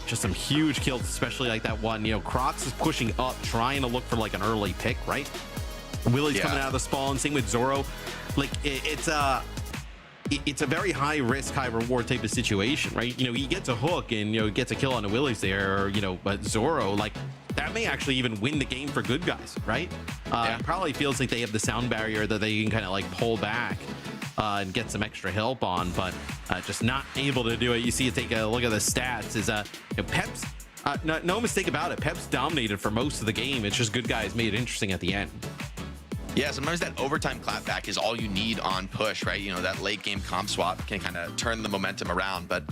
Just some huge kills, especially like that one. You know, Crocs is pushing up, trying to look for like an early pick, right? Willie's coming out of the spawn. Same with Zoro. Like it's a very high risk, high reward type of situation, right? You know, he gets a hook and, you know, gets a kill on the Willies there, or, you know, but Zoro, like, that may actually even win the game for good guys, right? It probably feels like they have the sound barrier that they can kind of like pull back and get some extra help on, but just not able to do it. You see, you take a look at the stats, is you know, Peps, no mistake about it, Peps dominated for most of the game. It's just good guys made it interesting at the end. Yeah, sometimes that overtime clapback is all you need on push, right? You know, that late game comp swap can kind of turn the momentum around. But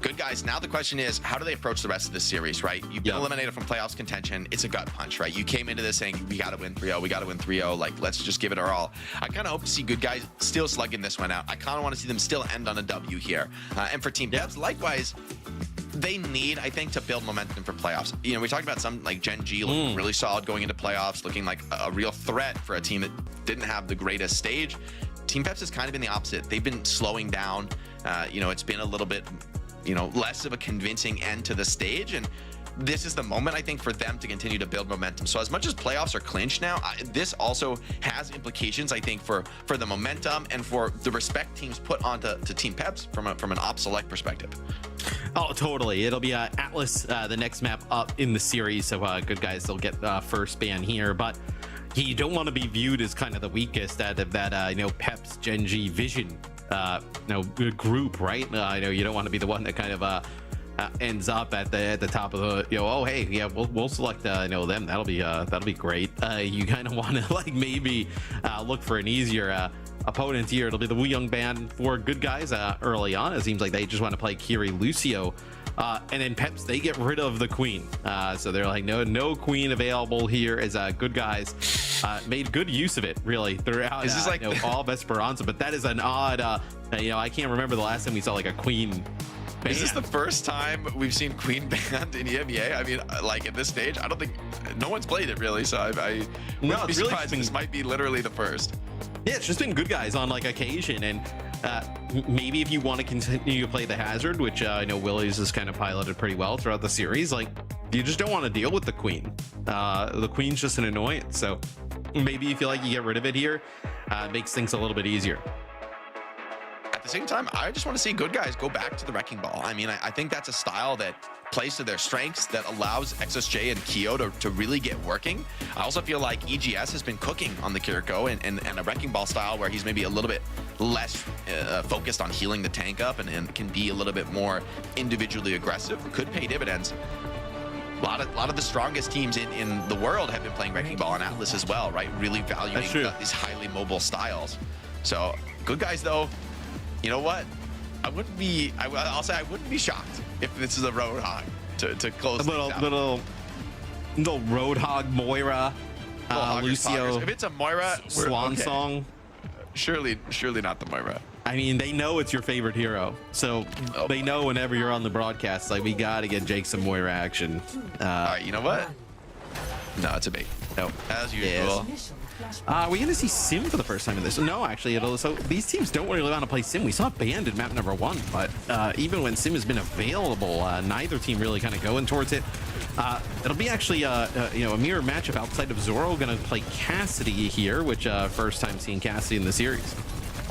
good guys, now the question is, how do they approach the rest of this series, right? You've been eliminated from playoffs contention. It's a gut punch, right? You came into this saying, we got to win 3-0, we got to win 3-0. Like, let's just give it our all. I kind of hope to see good guys still slugging this one out. I kind of want to see them still end on a W here. And for Team Peps, likewise, they need, I think, to build momentum for playoffs. You know, we talked about some like Gen G looking really solid going into playoffs, looking like a real threat for a team that didn't have the greatest stage. Team Peps has kind of been the opposite. They've been slowing down. You know, it's been a little bit, you know, less of a convincing end to the stage. And this is the moment, I think, for them to continue to build momentum. So as much as playoffs are clinched now, this also has implications, I think, for the momentum and for the respect teams put onto Team Peps from an op select perspective. Oh, totally. It'll be Atlas, the next map up in the series. So good guys, they'll get first ban here. But you don't want to be viewed as kind of the weakest out of that, Peps, Genji, Vision, group, right? You don't want to be the one that kind of ends up at the top of the, oh hey, yeah, we'll select them. That'll be great. You kind of want to like maybe look for an easier opponent here. It'll be the Wuyong band for good guys early on. It seems like they just want to play Kiri, Lucio, and then Peps, they get rid of the queen. So they're like, no queen available here. As good guys made good use of it really throughout. Is this like all of Esperanza? But that is an odd. I can't remember the last time we saw like a queen. Is this the first time we've seen Queen banned in EMEA? I mean, like at this stage, I don't think no one's played it really, so I wouldn't be surprised if this might be literally the first. Yeah, it's just been good guys on like occasion, and maybe if you want to continue to play the Hazard, which I know Willies has kind of piloted pretty well throughout the series, like you just don't want to deal with the Queen. The Queen's just an annoyance, so maybe you feel like you get rid of it here, makes things a little bit easier. At the same time, I just want to see good guys go back to the wrecking ball. I mean, I think that's a style that plays to their strengths, that allows XSJ and Keo to really get working. I also feel like EGS has been cooking on the Kiriko and a wrecking ball style where he's maybe a little bit less focused on healing the tank up and can be a little bit more individually aggressive. Could pay dividends. A lot of the strongest teams in the world have been playing wrecking ball on Atlas as well, right? Really valuing these highly mobile styles. So good guys though. You know what? I'll say I wouldn't be shocked if this is a Roadhog to close a little Roadhog Moira, Lucio. If it's a Moira Swan Song, surely not the Moira. I mean, they know it's your favorite hero, so they know whenever you're on the broadcast, like we gotta get Jake some Moira action. All right, you know what? No, it's a bait. No, as usual. We're gonna see Sim for the first time in this. No, actually, so these teams don't really want to play Sim. We saw Band in map number 1, but even when Sim has been available, neither team really kind of going towards it. It'll be actually a mirror matchup outside of Zoro. Gonna play Cassidy here, which first time seeing Cassidy in the series.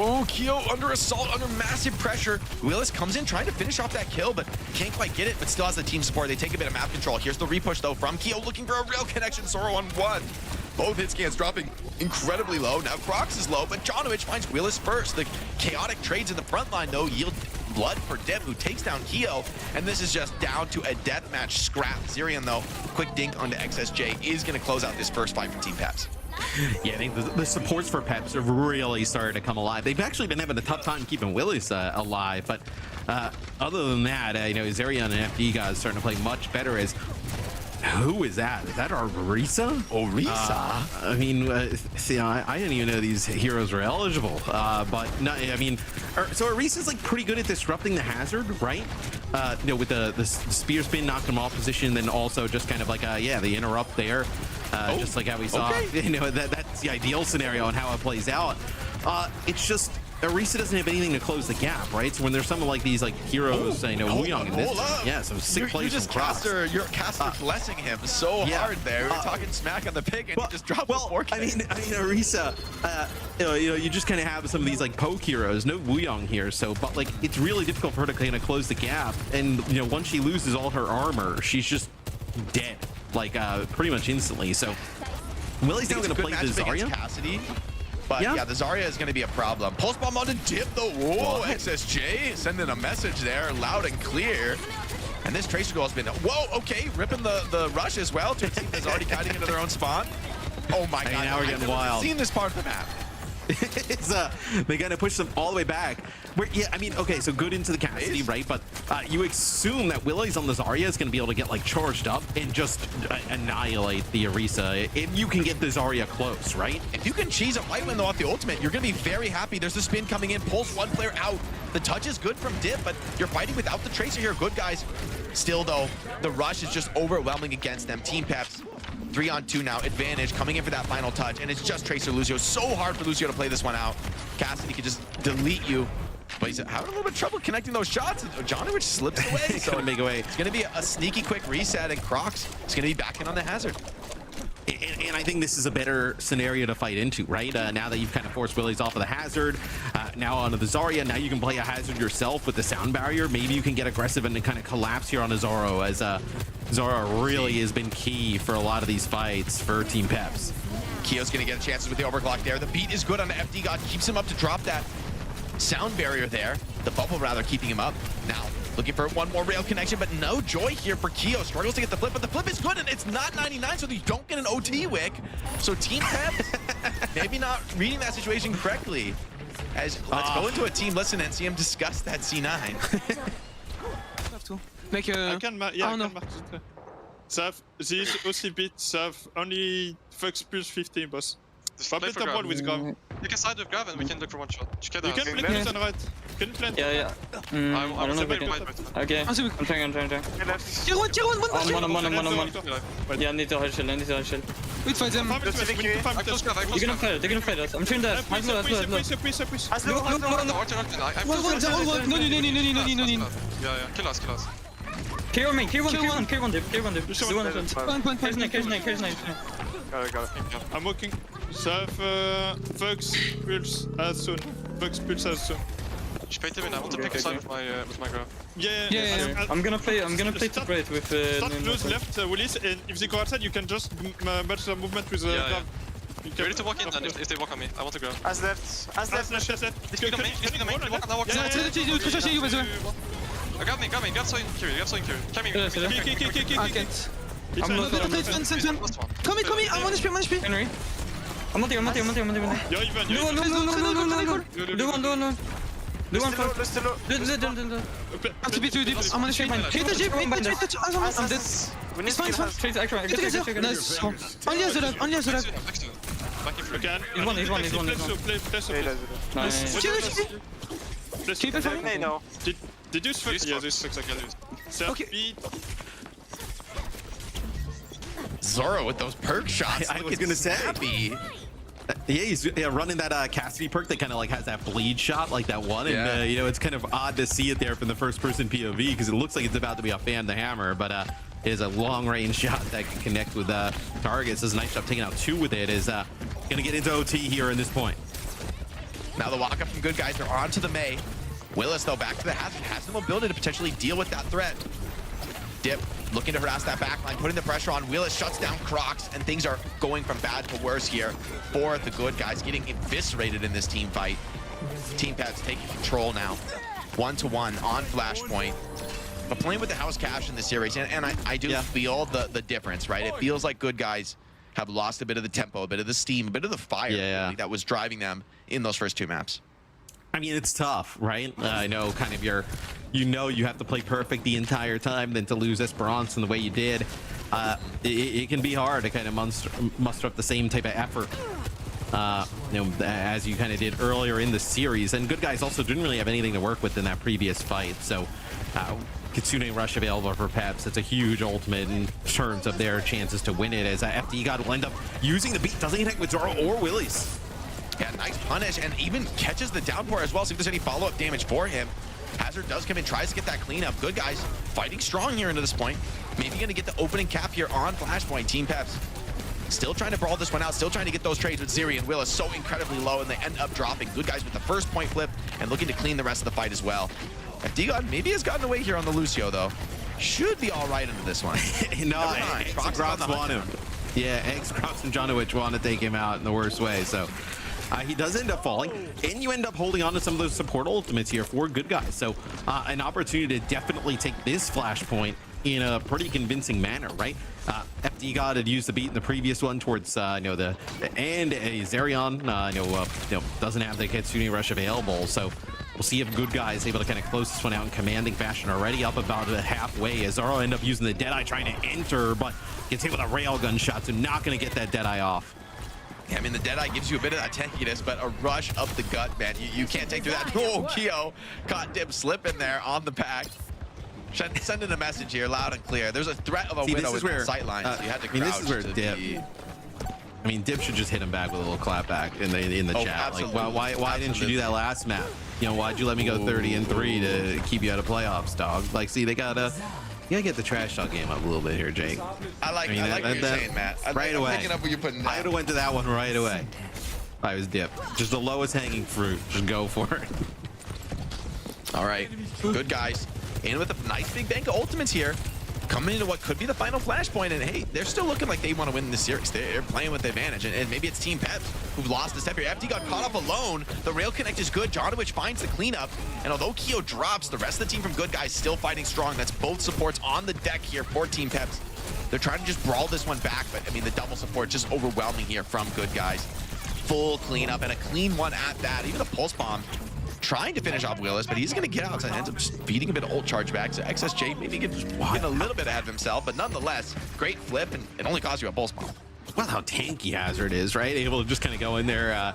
Oh, Keo under assault, under massive pressure. Willis comes in trying to finish off that kill, but can't quite get it, but still has the team support. They take a bit of map control. Here's the repush, though, from Keo, looking for a real connection. Zoro on 1. Both hit scans dropping incredibly low. Now Crocs is low, but Jonovich finds Willis first. The chaotic trades in the front line, though, yield blood for Deb, who takes down Keo, and this is just down to a deathmatch scrap. Zirian, though, quick dink onto XSJ is going to close out this first fight for Team Peps. Yeah, I think the supports for Peps have really started to come alive. They've actually been having a tough time keeping Willis alive, but other than that, Zarian and FD guys starting to play much better. As who is that? Is that Orisa? Orisa? I mean, I didn't even know these heroes were eligible. But no, I mean, so Orisa's like pretty good at disrupting the Hazard, right? With the spear spin, knocked him off position, then also just kind of like the interrupt there. Just like how we saw, that's the ideal scenario on how it plays out. It's just Orisa doesn't have anything to close the gap, right? So when there's some of like these like heroes, Wuyong in this, some sick plays from Crocs. You're caster blessing him so hard there. We're talking smack on the pick, and you just dropped the 4K. I mean, Orisa, you just kind of have some of these like poke heroes. No Wuyong here, but like it's really difficult for her to kind of close the gap. And once she loses all her armor, she's just dead. Like pretty much instantly. So Willie's now going to play the Zarya. Cassidy, but yeah, the Zarya is going to be a problem. Pulse bomb on the dip though. Whoa, XSJ sending a message there, loud and clear. And this Tracer goal has been ripping the rush as well to a team that's already kiting into their own spawn. Oh my god! Now we're getting wild. I've seen this part of the map. It's they gotta push them all the way back. So good into the Cassidy, right? But you assume that Willie's on the Zarya is gonna be able to get like charged up and just annihilate the Orisa if you can get the Zarya close, right? If you can cheese a white win though off the ultimate, you're gonna be very happy. There's the spin coming in, pulls one player out. The touch is good from Dip, but you're fighting without the Tracer here. Good guys. Still though, the rush is just overwhelming against them. Team Peps 3-on-2 now, advantage coming in for that final touch, and it's just Tracer Lucio. So hard for Lucio to play this one out. Cassidy could just delete you But he's having a little bit of trouble connecting those shots. Jonowich slips away. Gonna make away. It's going to be a sneaky quick reset, and Crocs is going to be back in on the hazard. And I think this is a better scenario to fight into, right? Now that you've kind of forced Willies off of the hazard, now onto the Zarya, now you can play a hazard yourself with the sound barrier. Maybe you can get aggressive and then kind of collapse here on a Zoro, as Zara really has been key for a lot of these fights for Team Peps. Keo's going to get chances with the overclock there. The beat is good on the FD God, keeps him up to drop that sound barrier there. The bubble rather keeping him up. Now looking for one more rail connection, but no joy here for Keo. Struggles to get the flip, but the flip is good, and it's not 99, so you don't get an OT wick. So Team Peps maybe not reading that situation correctly. As let's go into a team listen and see him discuss that C9. Make a... I can mark it. These OC beats have only Fox plus 15, boss. Just play for Goud. With Goud. You can side with Goud and we can look for one shot. You can plant on right. Can plant. Yeah. I don't know if I can. Okay, I'm trying. Tier 1, Yeah, I need to hard shield, Wait, fight them. They're gonna fight us. I'm shooting that. High blow. No. Yeah, kill us. Kill one dip. Point. Cage nine. Got it. I'm walking. So I have Fox pulse as soon. Just bait him in. I want to pick a side with my grab. Yeah. I'm gonna play to break with Start close left, Willis, and if they go outside, you can just match the movement with the grab. You ready to walk in then if they walk on me? I want to grab. As left. He's on me. Walk on. Grab me. Grab so in Curie. Come here. I'm not Come here, I'm on HP. Henry. I'm not here. Yeah, even. Do one. Do one for. I'm too deep. I'm on HP. Hit the jeep. I'm dead. It's fine. Chase action. Nice. Only has the left. Again. He's one. Nice. Keep it for me. No. Did you switch? Yeah, this looks like I lose. Okay. Zoro with those perk shots. I was gonna say. Happy. Yeah, he's running that Cassidy perk that kind of like has that bleed shot like that one, and it's kind of odd to see it there from the first-person POV because it looks like it's about to be a fan the hammer, but it is a long-range shot that can connect with targets. This is a nice job taking out 2 with it. Is gonna get into OT here in this point. Now the walk up from good guys. They're on to the May. Willis though back to the hazard. Has the mobility to potentially deal with that threat. Dip looking to harass that backline, putting the pressure on. Willis shuts down Crocs, and things are going from bad to worse here for the good guys, getting eviscerated in this team fight. Team Peps taking control now, 1-to-1 on Flashpoint. But playing with the house cash in this series, and I do feel the difference, right? It feels like good guys have lost a bit of the tempo, a bit of the steam, a bit of the fire really, that was driving them in those first 2 maps. I mean, it's tough, right? I know kind of you have to play perfect the entire time, then to lose Esperance in the way you did, it can be hard to kind of muster up the same type of effort, as you kind of did earlier in the series. And good guys also didn't really have anything to work with in that previous fight. So Kitsune Rush available for Peps. It's a huge ultimate in terms of their chances to win it, as FD God will end up using the beat. Doesn't connect with Zoro or Willis. Yeah, nice punish, and even catches the downpour as well. See if there's any follow-up damage for him. Hazard does come in, tries to get that cleanup. Good guys fighting strong here into this point. Maybe gonna get the opening cap here on Flashpoint. Team Peps still trying to brawl this one out, still trying to get those trades with Ziri and Willis so incredibly low, and they end up dropping. Good guys with the first point flip and looking to clean the rest of the fight as well. D-God maybe has gotten away here on the Lucio though. Should be all right into this one. No, Crocs want him. Yeah, Crocs and Jonowich want to take him out in the worst way, so he does end up falling, and you end up holding on to some of those support ultimates here for good guys. So an opportunity to definitely take this Flashpoint in a pretty convincing manner, right? FD God had used the beat in the previous one towards and Zerion doesn't have the Kitsune Rush available, so we'll see if good guys able to kind of close this one out in commanding fashion. Already up about halfway, as Zoro end up using the Deadeye trying to enter, but gets hit with a railgun shot, so not going to get that Deadeye off. Yeah, I mean, the Deadeye gives you a bit of that tankiness, but a rush up the gut, man, you can't take through that. Oh, Keo caught Dip slipping there on the pack. Sending a message here loud and clear. There's a threat of a widow with sight lines. So you had to crouch. This is where Dip. mean, Dip should just hit him back with a little clap back in the chat. Absolutely. Like, why didn't you do that last map? You know, why'd you let me go 30-3 to keep you out of playoffs, dog? Like, see, they gotta get the trash talk game up a little bit here, Jake. I like what you're saying, Matt. Right away. Picking up what you're putting down. I would have went to that one right away. I was Dip. Just the lowest hanging fruit. Just go for it. All right, good guys. In with a nice big bank of ultimates here. Coming into what could be the final flashpoint, and hey, they're still looking like they want to win this series. They're playing with the advantage, and maybe it's Team Peps who've lost the step here. FD got caught up alone. The rail connect is good. Jonowich finds the cleanup, and although Keo drops, the rest of the team from Good Guys still fighting strong. That's both supports on the deck here for Team Peps. They're trying to just brawl this one back, but I mean, the double support just overwhelming here from Good Guys. Full cleanup, and a clean one at that. Even a pulse bomb trying to finish off Willis, but he's going to get out, so ends up just feeding a bit of ult charge back. So XSJ maybe getting a little bit ahead of himself, but nonetheless, great flip, and it only cost you a pulse bomb. Well, how tanky Hazard is, right? Able to just kind of go in there,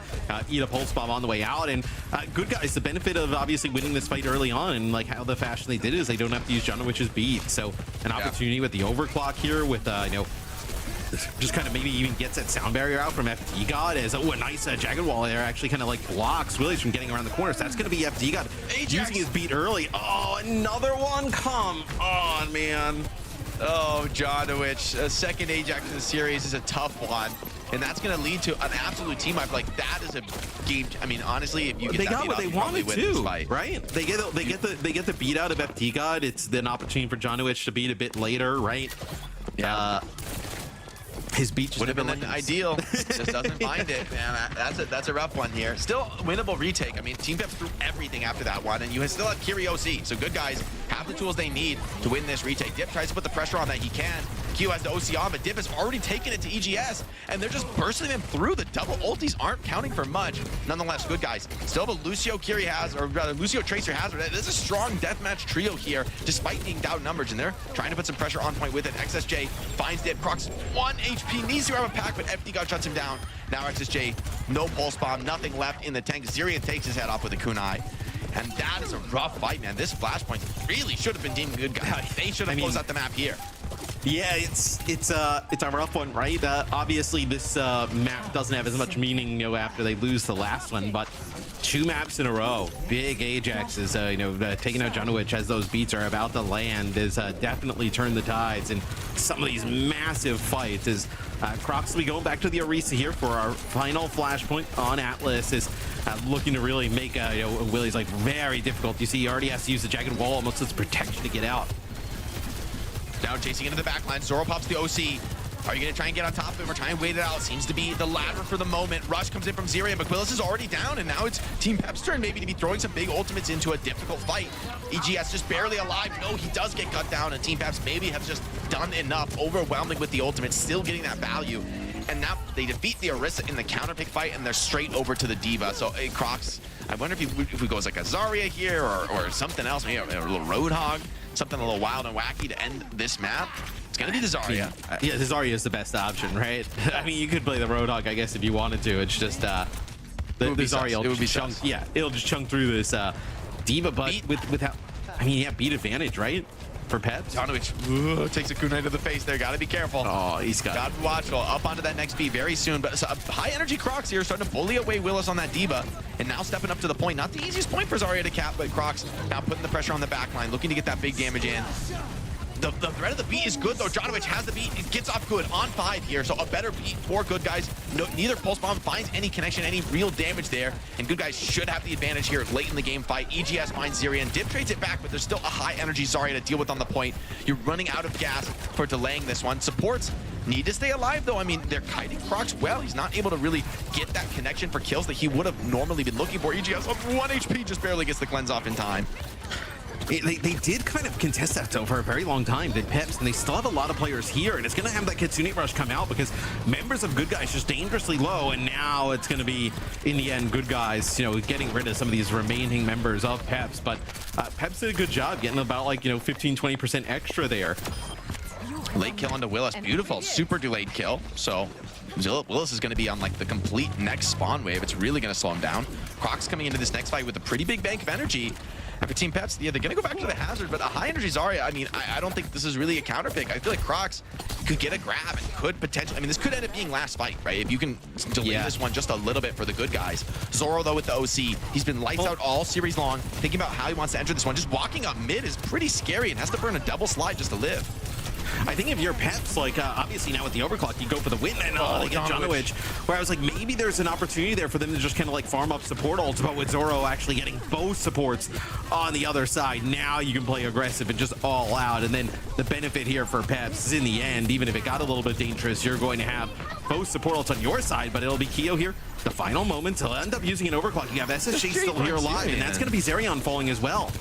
eat a pulse bomb on the way out. And Good Guys, the benefit of obviously winning this fight early on, and like how the fashion they did is they don't have to use Jonowich's beat. So an opportunity with the overclock here with, you know, just kind of maybe even gets that sound barrier out from FD God as a nice jagged wall there actually kind of like blocks Willies from getting around the corner. So that's going to be FD God using his beat early. Oh, another one. Come on, man. Oh, Jonowich, a second Ajax in the series is a tough one, and that's going to lead to an absolute team up. Like, that is a game. I mean, honestly, if you get they that got beat what off, they you probably wanted win this to, fight. right? They get the beat out of FD God. It's an opportunity for Jonowich to beat a bit later, right? Yeah. His beat just would have been never ideal. Just doesn't find it, man. That's a rough one here. Still winnable retake. I mean, Team Peps threw everything after that one, and you still have Kiriosi. So Good Guys have the tools they need to win this retake. Dip tries to put the pressure on that he can. Q has the OC on, but Dip has already taken it to EGS, and they're just bursting him through. The double ultis aren't counting for much. Nonetheless, Good Guys still have a Lucio Kiri Hazard, or rather Lucio Tracer Hazard. There's a strong deathmatch trio here, despite being outnumbered, and they're trying to put some pressure on point with it. XSJ finds Dip. Crocs 1 HP, needs to grab a pack, but FD God shuts him down. Now XSJ, no pulse bomb, nothing left in the tank. Zirian takes his head off with a kunai. And that is a rough fight, man. This flashpoint really should have been deemed Good Guys. They should have closed out the map here. Yeah, it's a rough one, right? Obviously, this map doesn't have as much meaning, you know, after they lose the last one, but 2 maps in a row, big Ajaxes, taking out Jonowich as those beats are about to land is definitely turned the tides in some of these massive fights. As Crocs will be going back to the Orisa here for our final flashpoint on Atlas is looking to really make Willie's like very difficult. You see, he already has to use the jagged wall almost as protection to get out. Now chasing into the backline, Zoro pops the OC. Are you going to try and get on top of him or try and wait it out? Seems to be the latter for the moment. Rush comes in from Zirian, but Quillis is already down, and now it's Team Pep's turn maybe to be throwing some big ultimates into a difficult fight. EGS just barely alive. No, he does get cut down, and Team Peps maybe have just done enough, overwhelming with the ultimates, still getting that value. And now they defeat the Orisa in the counterpick fight, and they're straight over to the D.Va. So, Crocs, I wonder if we go as like a Zarya here or something else, maybe a little Roadhog, something a little wild and wacky to end this map. It's going to be the Zarya. Yeah, the Zarya is the best option, right? I mean, you could play the Roadhog, I guess, if you wanted to. It's just the Zarya will just chunk. Yeah, it'll just chunk through this D.Va, but without, I mean, yeah, beat advantage, right? For Peps. Jonowich takes a kunai to the face there. Got to be careful. Oh, he's got to be watchful. Up onto that next beat very soon. But high energy Crocs here starting to bully away Willis on that D.Va. And now stepping up to the point. Not the easiest point for Zarya to cap, but Crocs now putting the pressure on the back line, looking to get that big damage in. The threat of the beat is good, though. Jonowich has the beat. It gets off good on 5 here, so a better beat for Good Guys. No, neither Pulse Bomb finds any connection, any real damage there, and Good Guys should have the advantage here late in the game fight. EGS finds Zirian. Dip trades it back, but there's still a high-energy Zarya to deal with on the point. You're running out of gas for delaying this one. Supports need to stay alive, though. I mean, they're kiting Crocs well. He's not able to really get that connection for kills that he would have normally been looking for. EGS on 1 HP, just barely gets the cleanse off in time. They did kind of contest that though for a very long time, did Peps, and they still have a lot of players here, and it's going to have that Kitsune rush come out because members of Good Guys just dangerously low, and now it's going to be, in the end, Good Guys, you know, getting rid of some of these remaining members of Peps, but Peps did a good job getting about, like, you know, 15-20% extra there. Late kill onto Willis, beautiful, super delayed kill, so Willis is going to be on like the complete next spawn wave. It's really going to slow him down. Croc's coming into this next fight with a pretty big bank of energy. And for Team Peps, yeah, they're going to go back to the hazard, but a high energy Zarya, I mean, I don't think this is really a counter pick. I feel like Crocs could get a grab and could potentially, I mean, this could end up being last fight, right? If you can delay this one just a little bit for the good guys. Zoro, though, with the OC, he's been lights out all series long, thinking about how he wants to enter this one. Just walking up mid is pretty scary and has to burn a double slide just to live. I think if you're Peps, like obviously now with the overclock, you go for the win, and they get Jonowich. Where I was like, maybe there's an opportunity there for them to just kind of like farm up support ults, but with Zoro actually getting both supports on the other side, now you can play aggressive and just all out. And then the benefit here for Peps is in the end, even if it got a little bit dangerous, you're going to have both support ults on your side, but it'll be Keo here. The final moments, he'll end up using an overclock. You have SSG still here alive, and that's going to be Zerion falling as well.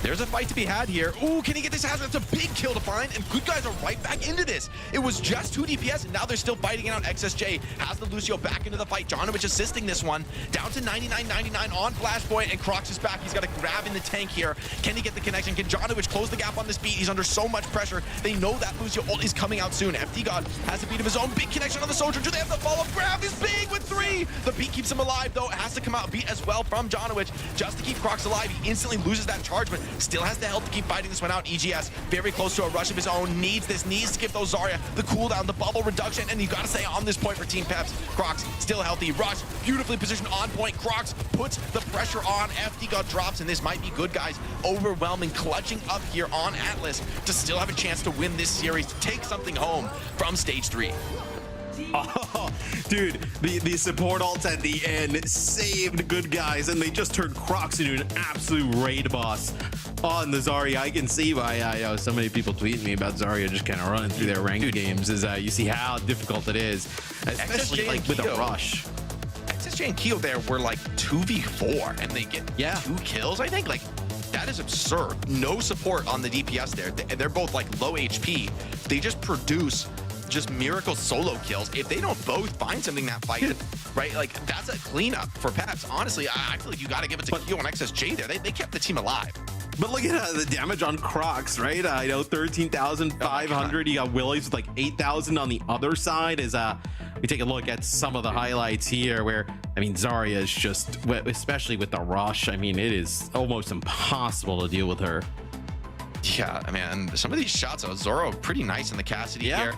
There's a fight to be had here. Ooh, can he get this hazard? That's a big kill to find, and good guys are right back into this. It was just 2 DPS, and now they're still fighting it out. XSJ has the Lucio back into the fight. Jonowich assisting this one. Down to 99.99 on Flashpoint, and Crocs is back. He's got to grab in the tank here. Can he get the connection? Can Jonowich close the gap on this beat? He's under so much pressure. They know that Lucio ult is coming out soon. FD God has a beat of his own. Big connection on the soldier. Do they have the follow-up? Grab is big with 3. The beat keeps him alive, though. It has to come out beat as well from Jonowich just to keep Crocs alive. He instantly loses that charge, but still has the health to keep fighting this one out. EGS very close to a rush of his own. Needs to give those Zarya the cooldown, the bubble reduction, and you gotta stay on this point for Team Peps. Crocs still healthy. Rush beautifully positioned on point. Crocs puts the pressure on. FD God drops, and this might be good guys overwhelming, clutching up here on Atlas to still have a chance to win this series, to take something home from stage 3. Oh, dude, the support ults at the end saved good guys, and they just turned Crocs into an absolute raid boss on the Zarya. I can see why so many people tweeting me about Zarya just kind of running through their ranked games, as you see how difficult it is, especially like with a rush. XSJ and Keo there were like 2v4, and they get 2 kills, I think. Like, that is absurd. No support on the DPS there. They're both like low HP. They just produce just miracle solo kills. If they don't both find something that fight, right? Like, that's a cleanup for Peps. Honestly, I feel like you got to give it to Keo and XSJ there. They kept the team alive. But look at the damage on Crocs, right? I know 13,500. You got Willies with like 8,000 on the other side. As we take a look at some of the highlights here, where I mean, Zarya is just, especially with the rush, I mean, it is almost impossible to deal with her. Yeah, I mean, some of these shots, Zoro pretty nice in the Cassidy here.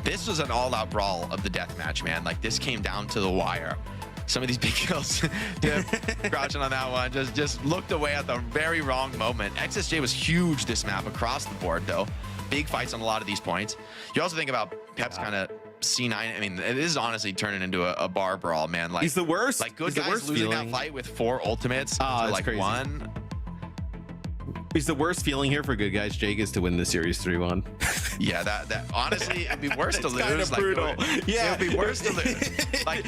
This was an all-out brawl of the deathmatch, man. Like, this came down to the wire. Some of these big kills, crouching on that one, just looked away at the very wrong moment. XSJ was huge this map across the board, though. Big fights on a lot of these points. You also think about Peps kind of C9. I mean, it is honestly turning into a bar brawl, man. Like, he's the worst. Like, good guys losing that fight with 4 ultimates to like crazy. 1. He's the worst feeling here for good guys, Jake, is to win the series 3-1. Yeah, that honestly, it'd be worse to lose. Kind of brutal. It would be worse to lose. Like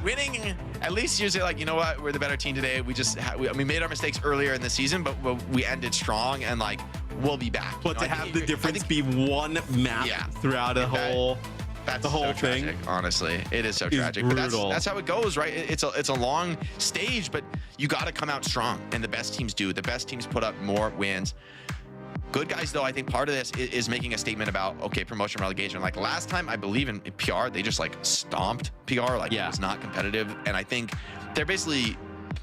winning, at least you say, like, you know what, we're the better team today. We just we made our mistakes earlier in the season, but we ended strong, and like, we'll be back. But to have the difference be one map throughout a whole. That's the whole so tragic, thing. Honestly, it is so tragic. But that's how it goes, right? It's a long stage, but you got to come out strong, and the best teams do. The best teams put up more wins. Good guys, though, I think part of this is making a statement about, okay, promotion relegation. Like last time, I believe in PR, they just like stomped PR, like it was not competitive, and I think they're basically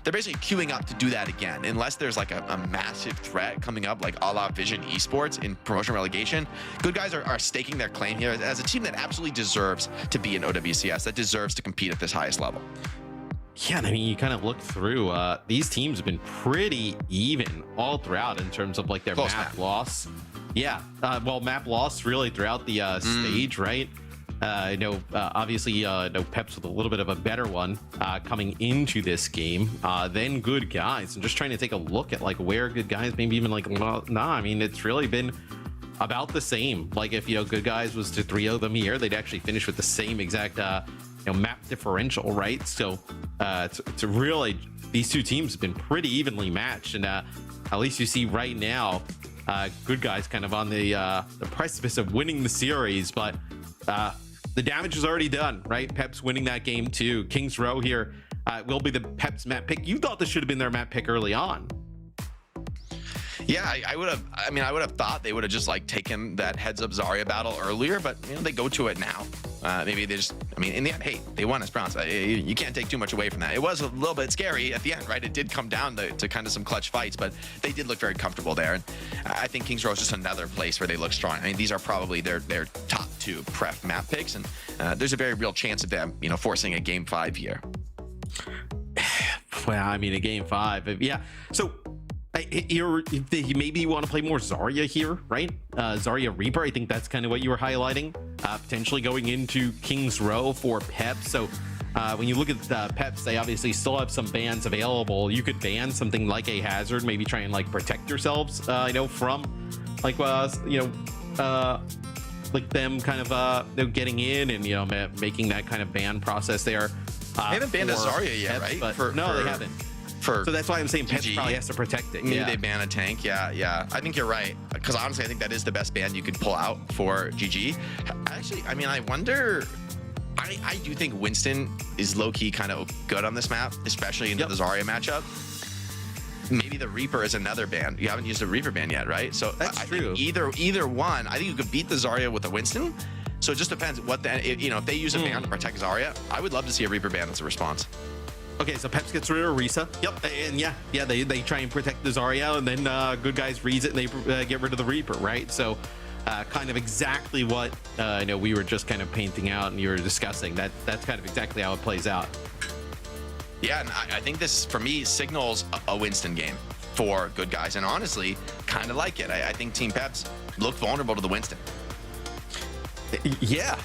queuing up to do that again, unless there's like a massive threat coming up, like a la Vision Esports in promotion relegation. Good guys are staking their claim here as a team that absolutely deserves to be in OWCS, that deserves to compete at this highest level. Yeah, I mean, you kind of look through, these teams have been pretty even all throughout in terms of like their map loss. Yeah, well, map loss really throughout the stage, right? I know, obviously, no Peps with a little bit of a better one coming into this game than good guys. And just trying to take a look at like where good guys, maybe even like, well, nah, I mean, it's really been about the same. Like if, you know, good guys was to 3-0 them here, they'd actually finish with the same exact, you know, map differential, right? So to really, these two teams have been pretty evenly matched. And at least you see right now, good guys kind of on the precipice of winning the series, but the damage is already done, right? Peps winning that game too. King's Row here will be the Peps map pick. You thought this should have been their map pick early on. Yeah, I would have. I mean, I would have thought they would have just like taken that heads up Zarya battle earlier, but you know, they go to it now. Maybe they just, I mean, in the end, hey, they won as Browns. You can't take too much away from that. It was a little bit scary at the end, right? It did come down to kind of some clutch fights, but they did look very comfortable there. And I think Kings Row is just another place where they look strong. I mean, these are probably their top 2 pref map picks, and there's a very real chance of them, you know, forcing a game 5 here. Well, I mean, a game 5, yeah. So maybe you want to play more Zarya here, right? Zarya Reaper, I think that's kind of what you were highlighting. Potentially going into Kings Row for Peps. So when you look at Peps, they obviously still have some bans available. You could ban something like a Hazard, maybe try and like protect yourselves, you know, from like like them kind of you know, getting in and, you know, making that kind of ban process there. They haven't banned a Zarya yet, Peps, right? But no, they haven't. So that's why I'm saying Peps probably has to protect it. Maybe they ban a tank. Yeah. I think you're right. Because honestly, I think that is the best ban you could pull out for GG. Actually, I mean, I wonder. I do think Winston is low-key kind of good on this map, especially into the Zarya matchup. Maybe the Reaper is another ban. You haven't used a Reaper ban yet, right? So that's true. Either one. I think you could beat the Zarya with a Winston. So it just depends what you know, if they use a ban to protect Zarya, I would love to see a Reaper ban as a response. Okay, so Peps gets rid of Orisa. Yep, and yeah, they try and protect the Zarya, and then good guys reads it, and they get rid of the Reaper, right? So kind of exactly what you know, we were just kind of painting out and you were discussing. That's kind of exactly how it plays out. Yeah, and I think this, for me, signals a Winston game for good guys, and honestly, kind of like it. I think Team Peps looked vulnerable to the Winston. Yeah,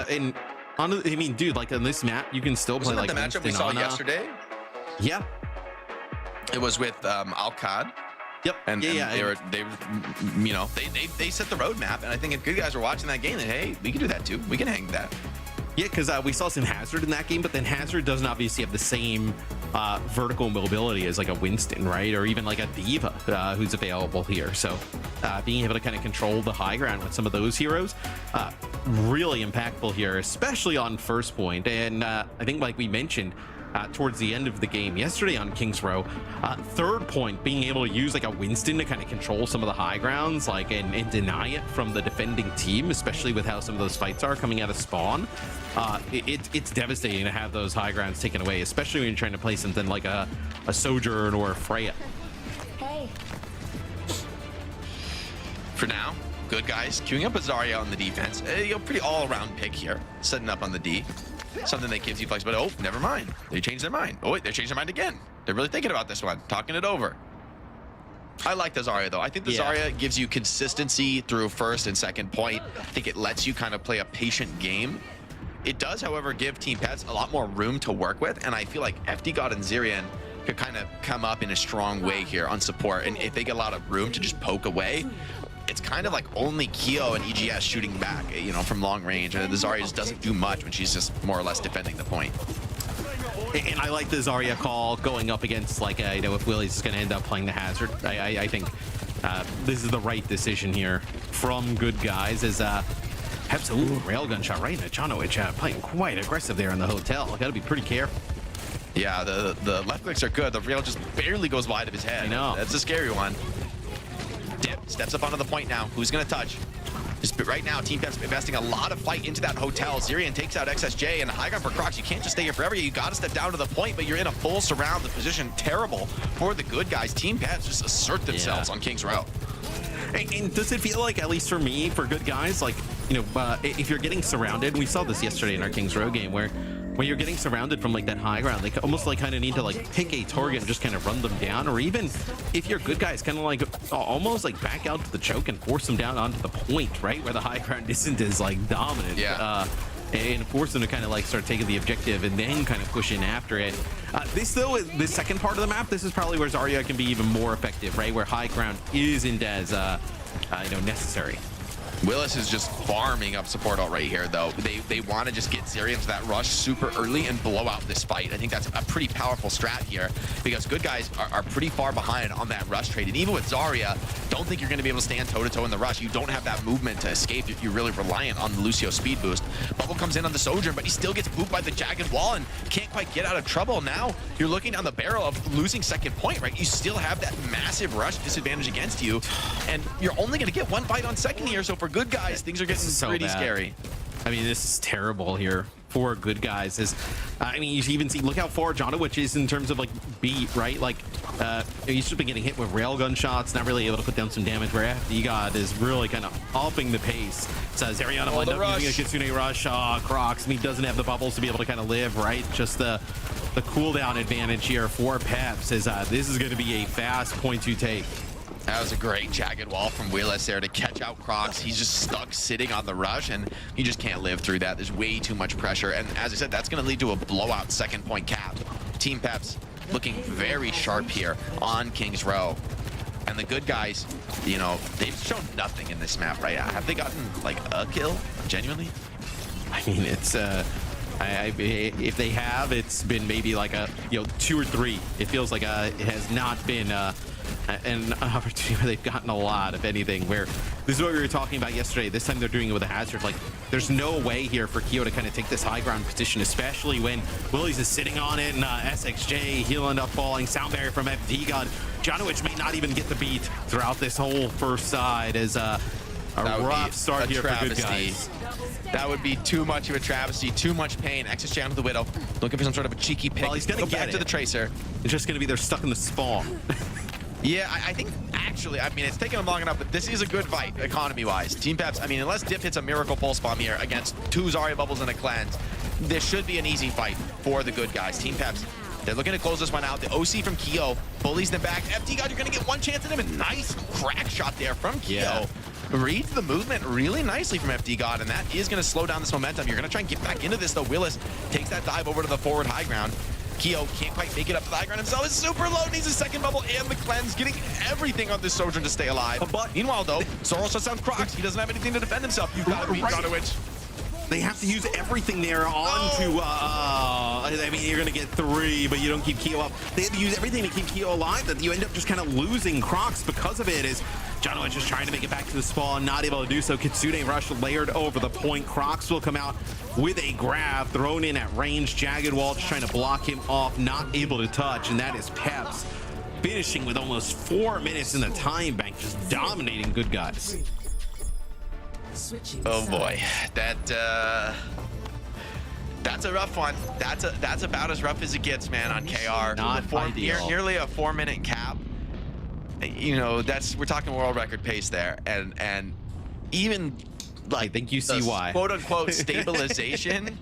and I mean, dude, like on this map, you can still play like the matchup we saw yesterday. Yeah, it was with Al-Qad. Yep. And they you know, they set the roadmap, and I think if good guys were watching that game, then hey, we can do that too. We can hang that. Yeah, because we saw some Hazard in that game, but then Hazard doesn't obviously have the same vertical mobility as like a Winston, right? Or even like a Diva who's available here. So being able to kind of control the high ground with some of those heroes, really impactful here, especially on first point. And I think, like we mentioned, towards the end of the game yesterday on Kings Row, third point, being able to use like a Winston to kind of control some of the high grounds, like and deny it from the defending team, especially with how some of those fights are coming out of spawn. It's devastating to have those high grounds taken away, especially when you're trying to play something like a Sojourn or a Freya. Hey. For now, good guys queuing up a Zarya on the defense. You know, pretty all-around pick here, setting up on the D. Something that gives you flexibility. Oh, never mind. They changed their mind. Oh, wait, they changed their mind again. They're really thinking about this one, talking it over. I like the Zarya, though. I think the Zarya gives you consistency through first and second point. I think it lets you kind of play a patient game. It does, however, give Team Peps a lot more room to work with, and I feel like FD God and Zirian could kind of come up in a strong way here on support, and if they get a lot of room to just poke away, it's kind of like only Kyo and EGS shooting back, you know, from long range. And the Zarya just doesn't do much when she's just more or less defending the point. And I like the Zarya call going up against, like, you know, if Willie's going to end up playing the Hazard. I think this is the right decision here from good guys. As Peps, railgun shot right into Janowicz, playing quite aggressive there in the hotel. Got to be pretty careful. Yeah, the left clicks are good. The rail just barely goes wide of his head. I know. That's a scary one. Dip steps up onto the point now. Who's going to touch? Just right now, Team Peps investing a lot of fight into that hotel. Zirian takes out XSJ, and the high ground for Crocs. You can't just stay here forever. You got to step down to the point, but you're in a full surround. The position terrible for the good guys. Team Peps just assert themselves on Kings Row. And does it feel like, at least for me, for good guys, like, you know, if you're getting surrounded, we saw this yesterday in our Kings Row game, where when you're getting surrounded from like that high ground, they almost like kind of need to like pick a target and just kind of run them down, or even if you're good guys, kind of like almost like back out to the choke and force them down onto the point, right, where the high ground isn't as like dominant. And force them to kind of like start taking the objective and then kind of push in after it. This though, the second part of the map, this is probably where Zarya can be even more effective, right, where high ground isn't as you know, necessary. Willis is just farming up support ult right here, though. They want to just get Zirian to that rush super early and blow out this fight. I think that's a pretty powerful strat here, because good guys are pretty far behind on that rush trade. And even with Zarya, don't think you're going to be able to stand toe-to-toe in the rush. You don't have that movement to escape if you're really reliant on the Lucio speed boost. Bubble comes in on the Sojourn, but he still gets booped by the jagged wall and can't quite get out of trouble. Now you're looking down the barrel of losing second point, right? You still have that massive rush disadvantage against you, and you're only going to get one fight on second here. So for good guys, things are getting pretty scary. I mean, this is terrible here for good guys. I mean, you even see, look how far Jonowich is in terms of like beat, right? Like, he's just been getting hit with railgun shots, not really able to put down some damage, where FD is really kind of upping the pace. So Zariana will end up using a Kitsune Rush. Crocs, I mean, doesn't have the bubbles to be able to kind of live, right? Just the cooldown advantage here for Peps is this is going to be a fast point to take. That was a great jagged wall from Willis there to catch out Crocs. He's just stuck sitting on the rush, and you just can't live through that. There's way too much pressure, and as I said, that's going to lead to a blowout second point cap. Team Peps looking very sharp here on King's Row. And the good guys, you know, they've shown nothing in this map, right? Have they gotten, like, a kill, genuinely? I mean, it's, if they have, it's been maybe like a, 2 or 3. It feels like it has not been an opportunity where they've gotten a lot, if anything, where this is what we were talking about yesterday. This time they're doing it with a hazard. Like, there's no way here for Keo to kind of take this high ground position, especially when Willies is sitting on it, and SXJ, he'll end up falling. Sound barrier from FD God. Jonowich may not even get the beat throughout this whole first side as a rough start here for good guys. That would be too much of a travesty, too much pain. XSJ onto the Widow, looking for some sort of a cheeky pick. Well, he's gonna go back to the Tracer. It's just gonna be they're stuck in the spawn. Yeah, I think actually, I mean, it's taken them long enough, but this is a good fight, economy-wise. Team Peps, I mean, unless Dip hits a miracle pulse bomb here against 2 Zarya bubbles and a cleanse, this should be an easy fight for the good guys. Team Peps, they're looking to close this one out. The OC from Keo bullies them back. FD God, you're going to get one chance at him, and nice crack shot there from Keo. Yeah. Reads the movement really nicely from FD God, and that is going to slow down this momentum. You're going to try and get back into this, though. Willis takes that dive over to the forward high ground. Keo can't quite make it up to the high ground himself. It's super low, needs a second bubble and the cleanse, getting everything on this Sojourn to stay alive. But meanwhile, though, Zoro shuts down Crocs. He doesn't have anything to defend himself. You've got to beat Jonowich. They have to use everything there onto, I mean, you're going to get 3, but you don't keep Keo up. They have to use everything to keep Keo alive, that you end up just kind of losing Crocs because of it. Is Jonowich is trying to make it back to the spawn, not able to do so. Kitsune Rush layered over the point. Crocs will come out with a grab, thrown in at range. Jagged Wall just trying to block him off, not able to touch, and that is Peps finishing with almost 4 minutes in the time bank, just dominating good guys. Oh boy, that's a rough one. That's about as rough as it gets, man, on KR. Not ideal. Nearly a 4-minute cap. You know, we're talking world record pace there, and even like, I think you see why. Quote unquote stabilization.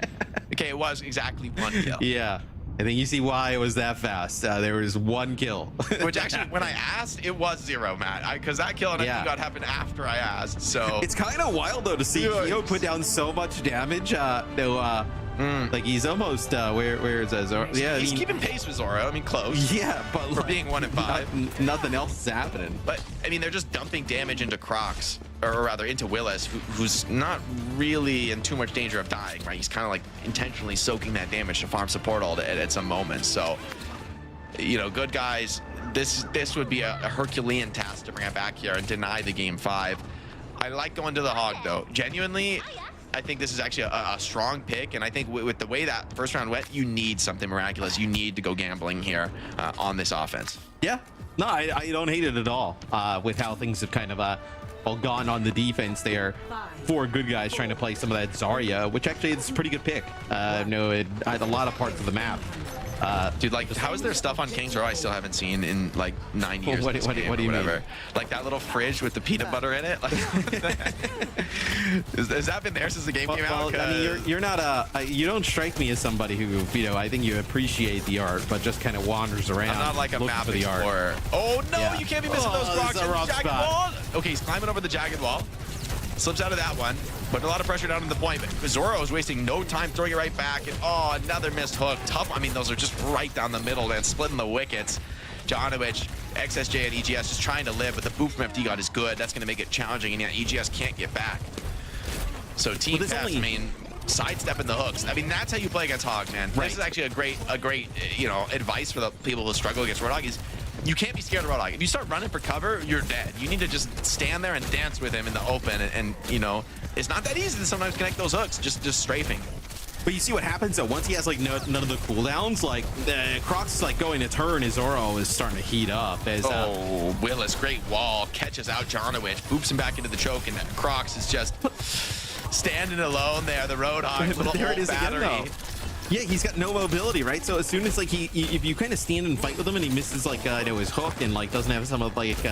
Okay, it was exactly 1 kill. Yeah. I think you see why it was that fast. There was 1 kill. Which actually, when I asked, it was 0, Matt. Because that kill and FD God happened after I asked. So it's kind of wild though to see Keo put down so much damage. Like he's almost where is Zoro? Yeah, he's keeping pace with Zoro. I mean, close. Yeah, but for being 1 and 5, nothing else is happening. But I mean, they're just dumping damage into Crocs, or rather into Willis, who's not really in too much danger of dying, right? He's kind of like intentionally soaking that damage to farm support all at some moments. So, you know, good guys, this would be a Herculean task to bring it back here and deny the game 5. I like going to the Hog though. Genuinely, I think this is actually a strong pick, and I think with the way that first round went, you need something miraculous. You need to go gambling here on this offense. Yeah, no, I don't hate it at all with how things have kind of all gone on the defense there for good guys trying to play some of that Zarya, which actually is a pretty good pick. No, it had a lot of parts of the map. Dude, like, how is there stuff on King's Row I still haven't seen in like 9 years? What do you mean? Like that little fridge with the peanut butter in it? Like, has that been there since the game came out? I mean, you're not you don't strike me as somebody who, I think you appreciate the art, but just kind of wanders around. I'm not like a map for the explorer. Oh no, yeah. You can't be missing those blocks. This is a rough Jagged spot. wall. Okay, he's climbing over the jagged wall. Slips out of that one. Putting a lot of pressure down on the point, but Zoro is wasting no time throwing it right back. And oh, another missed hook. Tough. I mean, those are just right down the middle, man, splitting the wickets. Jonowich, XSJ, and EGS just trying to live, but the boot from FD God is good. That's going to make it challenging, and yet EGS can't get back. So Team Peps, I mean, sidestepping the hooks. I mean, that's how you play against Hogs, man. Right. This is actually a great, you know, advice for the people who struggle against Roadhog is you can't be scared of Roadhog. If you start running for cover, you're dead. You need to just stand there and dance with him in the open, and you know, it's not that easy to sometimes connect those hooks, just strafing. But you see what happens though, once he has like none of the cooldowns, like Crocs is like going to turn, his Zoro is starting to heat up. As, Willis, great wall, catches out Jonowich, boops him back into the choke, and Crocs is just standing alone there. The Roadhog, But there it is again, though. Yeah, he's got no mobility, right? So as soon as like if you kind of stand and fight with him and he misses like his hook and like doesn't have some of like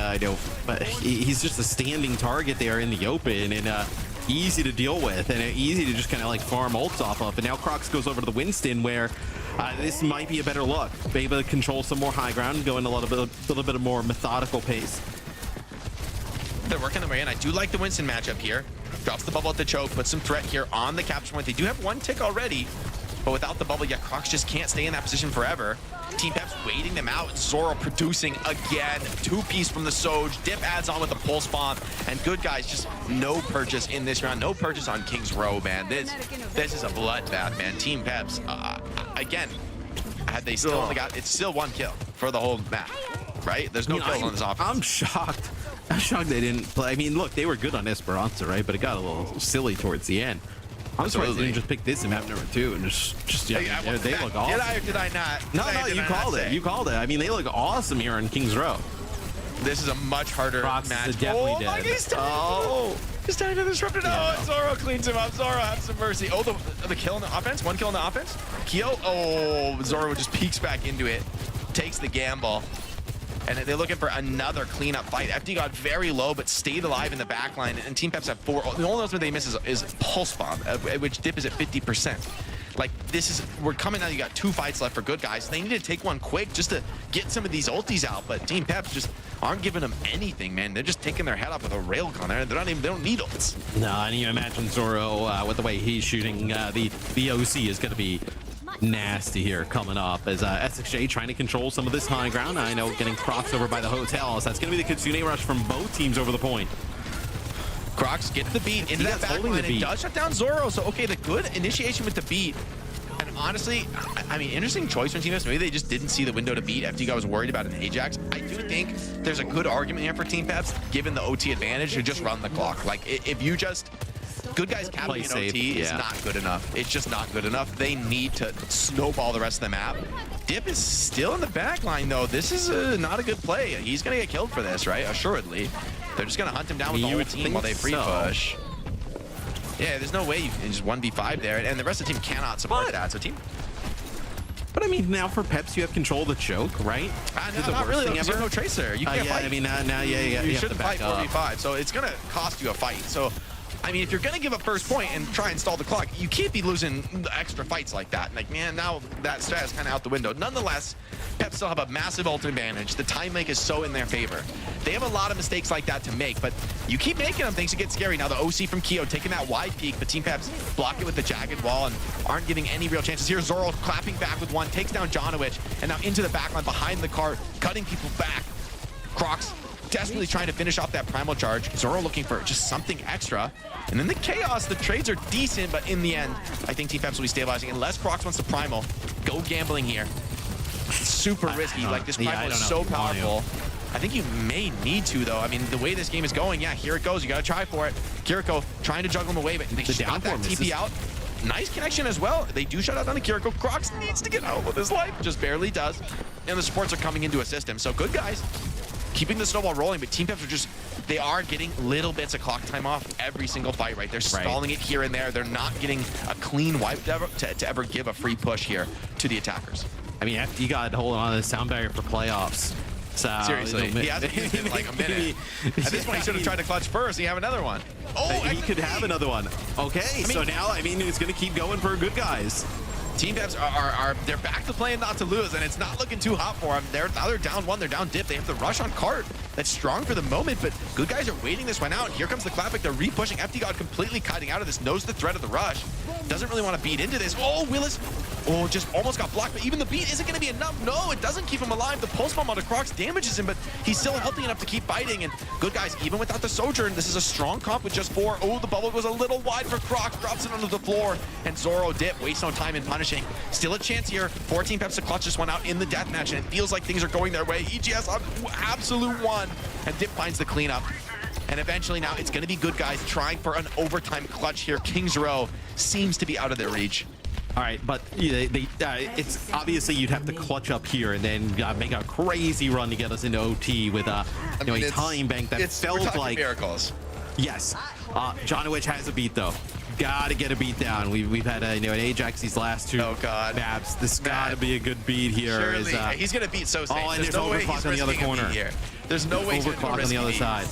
but he's just a standing target there in the open and easy to deal with and easy to just kind of like farm ults off of. And now Crocs goes over to the Winston where this might be a better look. Be able to control some more high ground and go in a little bit of more methodical pace. They're working their way in. I do like the Winston matchup here. Drops the bubble at the choke, puts some threat here on the capture point. They do have one tick already. But without the bubble, yeah, Crocs just can't stay in that position forever. Team Peps waiting them out. Zoro producing again. 2-piece from the Soj. Dip adds on with the pulse bomb. And good guys, just no purchase in this round. No purchase on King's Row, man. This is a bloodbath, man. Team Peps, again, had they still only got, it's still 1 kill for the whole map, right? There's no kills on this offense. I'm shocked. I'm shocked they didn't play. I mean, look, they were good on Esperanza, right? But it got a little silly towards the end. I'm surprised they didn't just pick this in map number 2 and just they look awesome. Did I or did I not? No, you called it. You called it. I mean, they look awesome here in King's Row. This is a much harder Crocs match. is definitely dead. He's dying to disrupt it. Oh, Zoro cleans him up. Zoro, have some mercy. Oh, the kill in the offense. 1 kill in the offense. Kyo. Oh, Zoro just peeks back into it. Takes the gamble. And they're looking for another cleanup fight. FD got very low, but stayed alive in the back line. And Team Peps have 4. The only ultimate they miss is Pulse Bomb, which Dip is at 50%. Like, we're coming out. You got 2 fights left for good guys. They need to take one quick just to get some of these ultis out. But Team Peps just aren't giving them anything, man. They're just taking their head off with a railgun there. They don't need ults. No, and you imagine Zoro with the way he's shooting. The OC is going to be nasty here coming up as SXJ trying to control some of this high ground. I know getting Crocs over by the hotels. That's going to be the Kitsune rush from both teams over the point. Crocs get the beat into that back line and does shut down Zoro. So, okay, the good initiation with the beat. And honestly, I mean, interesting choice from Team Peps. Maybe they just didn't see the window to beat. FD was worried about an Ajax. I do think there's a good argument here for Team Peps, given the OT advantage, to just run the clock. Like, if you just... Good guys capping in OT is not good enough. It's just not good enough. They need to snowball the rest of the map. Dip is still in the back line, though. This is not a good play. He's going to get killed for this, right? Assuredly. They're just going to hunt him down with the whole team while they free push. Yeah, there's no way you can just 1v5 there, and the rest of the team cannot support that. So team... But I mean, now for Peps, you have control of the choke, right? No, not really. You have no tracer. You can't fight. I mean, now, you shouldn't fight 4v5. So it's going to cost you a fight. So... I mean, if you're going to give up first point and try and stall the clock, you can't be losing the extra fights like that. Like, man, now that strat is kind of out the window. Nonetheless, Peps still have a massive ult advantage. The time make is so in their favor. They have a lot of mistakes like that to make, but you keep making them, things get scary. Now the OC from Kyo taking that wide peek, but Team Peps block it with the jagged wall and aren't giving any real chances. Here, Zoro clapping back with 1, takes down Jonowich, and now into the backline behind the cart, cutting people back. Crocs desperately trying to finish off that primal charge. Zoro looking for just something extra. And then the chaos, the trades are decent, but in the end, I think Team Peps will be stabilizing. Unless Crocs wants to primal, go gambling here. It's super risky. Like, this primal is so powerful. I think you may need to, though. I mean, the way this game is going, yeah, here it goes. You got to try for it. Kiriko trying to juggle him away, but they just got that TP out. Nice connection as well. They do shut out on the Kiriko. Crocs needs to get out with his life. Just barely does. And the supports are coming in to assist him. So good guys. Keeping the snowball rolling, but Team Peps are just, they are getting little bits of clock time off every single fight, right? They're stalling it here and there. They're not getting a clean wipe to ever give a free push here to the attackers. I mean, FD got holding on to the sound barrier for playoffs. So, seriously, he hasn't used it in like a minute. At this point, he should have tried to clutch first. He have another one. Oh, he could have another one. Okay, so now, I mean, it's going to keep going for good guys. Team Peps they're back to playing not to lose, and it's not looking too hot for them. They're down 1, they're down Dip. They have the rush on cart. That's strong for the moment, but good guys are waiting this one out. Here comes the clapback. They're re-pushing. FD God completely cutting out of this, knows the threat of the rush. Doesn't really want to beat into this. Oh, Willis. Oh, just almost got blocked, but even the beat isn't going to be enough. No, it doesn't keep him alive. The pulse bomb onto Crocs damages him, but he's still healthy enough to keep fighting. And good guys, even without the Sojourn, this is a strong comp with just 4. Oh, the bubble goes a little wide for Crocs, drops it onto the floor, and Zoro Dip wastes no time in punishing. Still a chance here for Team Peps to clutch this one out in the deathmatch, and it feels like things are going their way. EGS on absolute 1, and Dip finds the cleanup. And eventually now it's going to be good guys trying for an overtime clutch here. King's Row seems to be out of their reach. All right, but it's obviously you'd have to clutch up here and then make a crazy run to get us into OT with a time bank that felt like miracles. Yes, Jonowich has a beat though. gotta get a beat down. We've had an Ajax these last 2 Oh, God. maps. This gotta be a good beat here. Surely, he's gonna beat so safe. Oh, and there's overclock on the other corner. Here. There's no way he's gonna Overclock on the other side.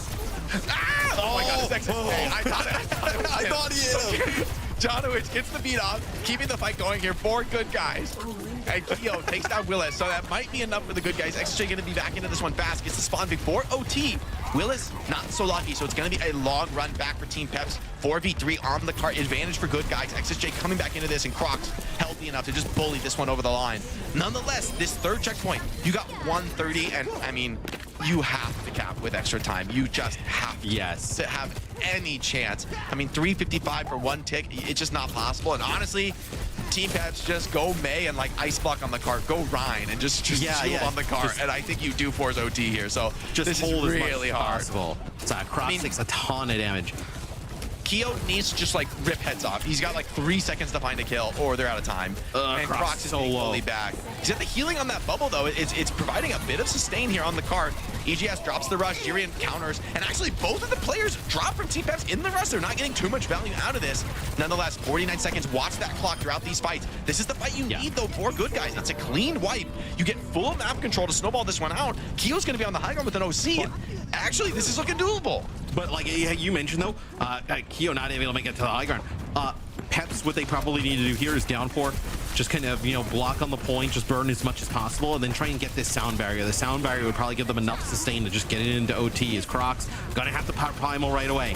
Ah! Oh my God, it's XSJ. I thought he hit him. Jonowich gets the beat off, keeping the fight going here. 4 good guys. And Keo takes down Willis, so that might be enough for the good guys. XSJ going to be back into this one fast. Gets the spawn before OT. Willis, not so lucky, so it's going to be a long run back for Team Peps. 4v3 on the cart, advantage for good guys. XSJ coming back into this, and Crocs healthy enough to just bully this one over the line. Nonetheless, this 3rd checkpoint, you got 130, and I mean, you have to cap with extra time. You just have to have any chance. I mean, 355 for 1 tick, it's just not possible. And honestly, Team Peps just go May and like ice block on the cart, go Rhine and just chill on the cart. And I think you do force OT here. So just this hold is as really much as hard. possible. So Crocs takes a ton of damage. Keo needs to just like rip heads off. He's got like 3 seconds to find a kill, or they're out of time. And Crocs is being fully back. He's at the healing on that bubble though. It's providing a bit of sustain here on the cart. EGS drops the rush, Jirian counters, and actually both of the players drop from Team Peps in the rush. They're not getting too much value out of this. Nonetheless, 49 seconds. Watch that clock throughout these fights. This is the fight you need though for good guys. It's a clean wipe. You get full map control to snowball this one out. Keo's going to be on the high ground with an OC. Actually, this is looking doable. But like you mentioned though, Keo not able to make it to the high ground. Peps, what they probably need to do here is down 4, just kind of, block on the point, just burn as much as possible, and then try and get this sound barrier. The sound barrier would probably give them enough sustain to just get it into OT. As Crocs gonna have to pop primal right away.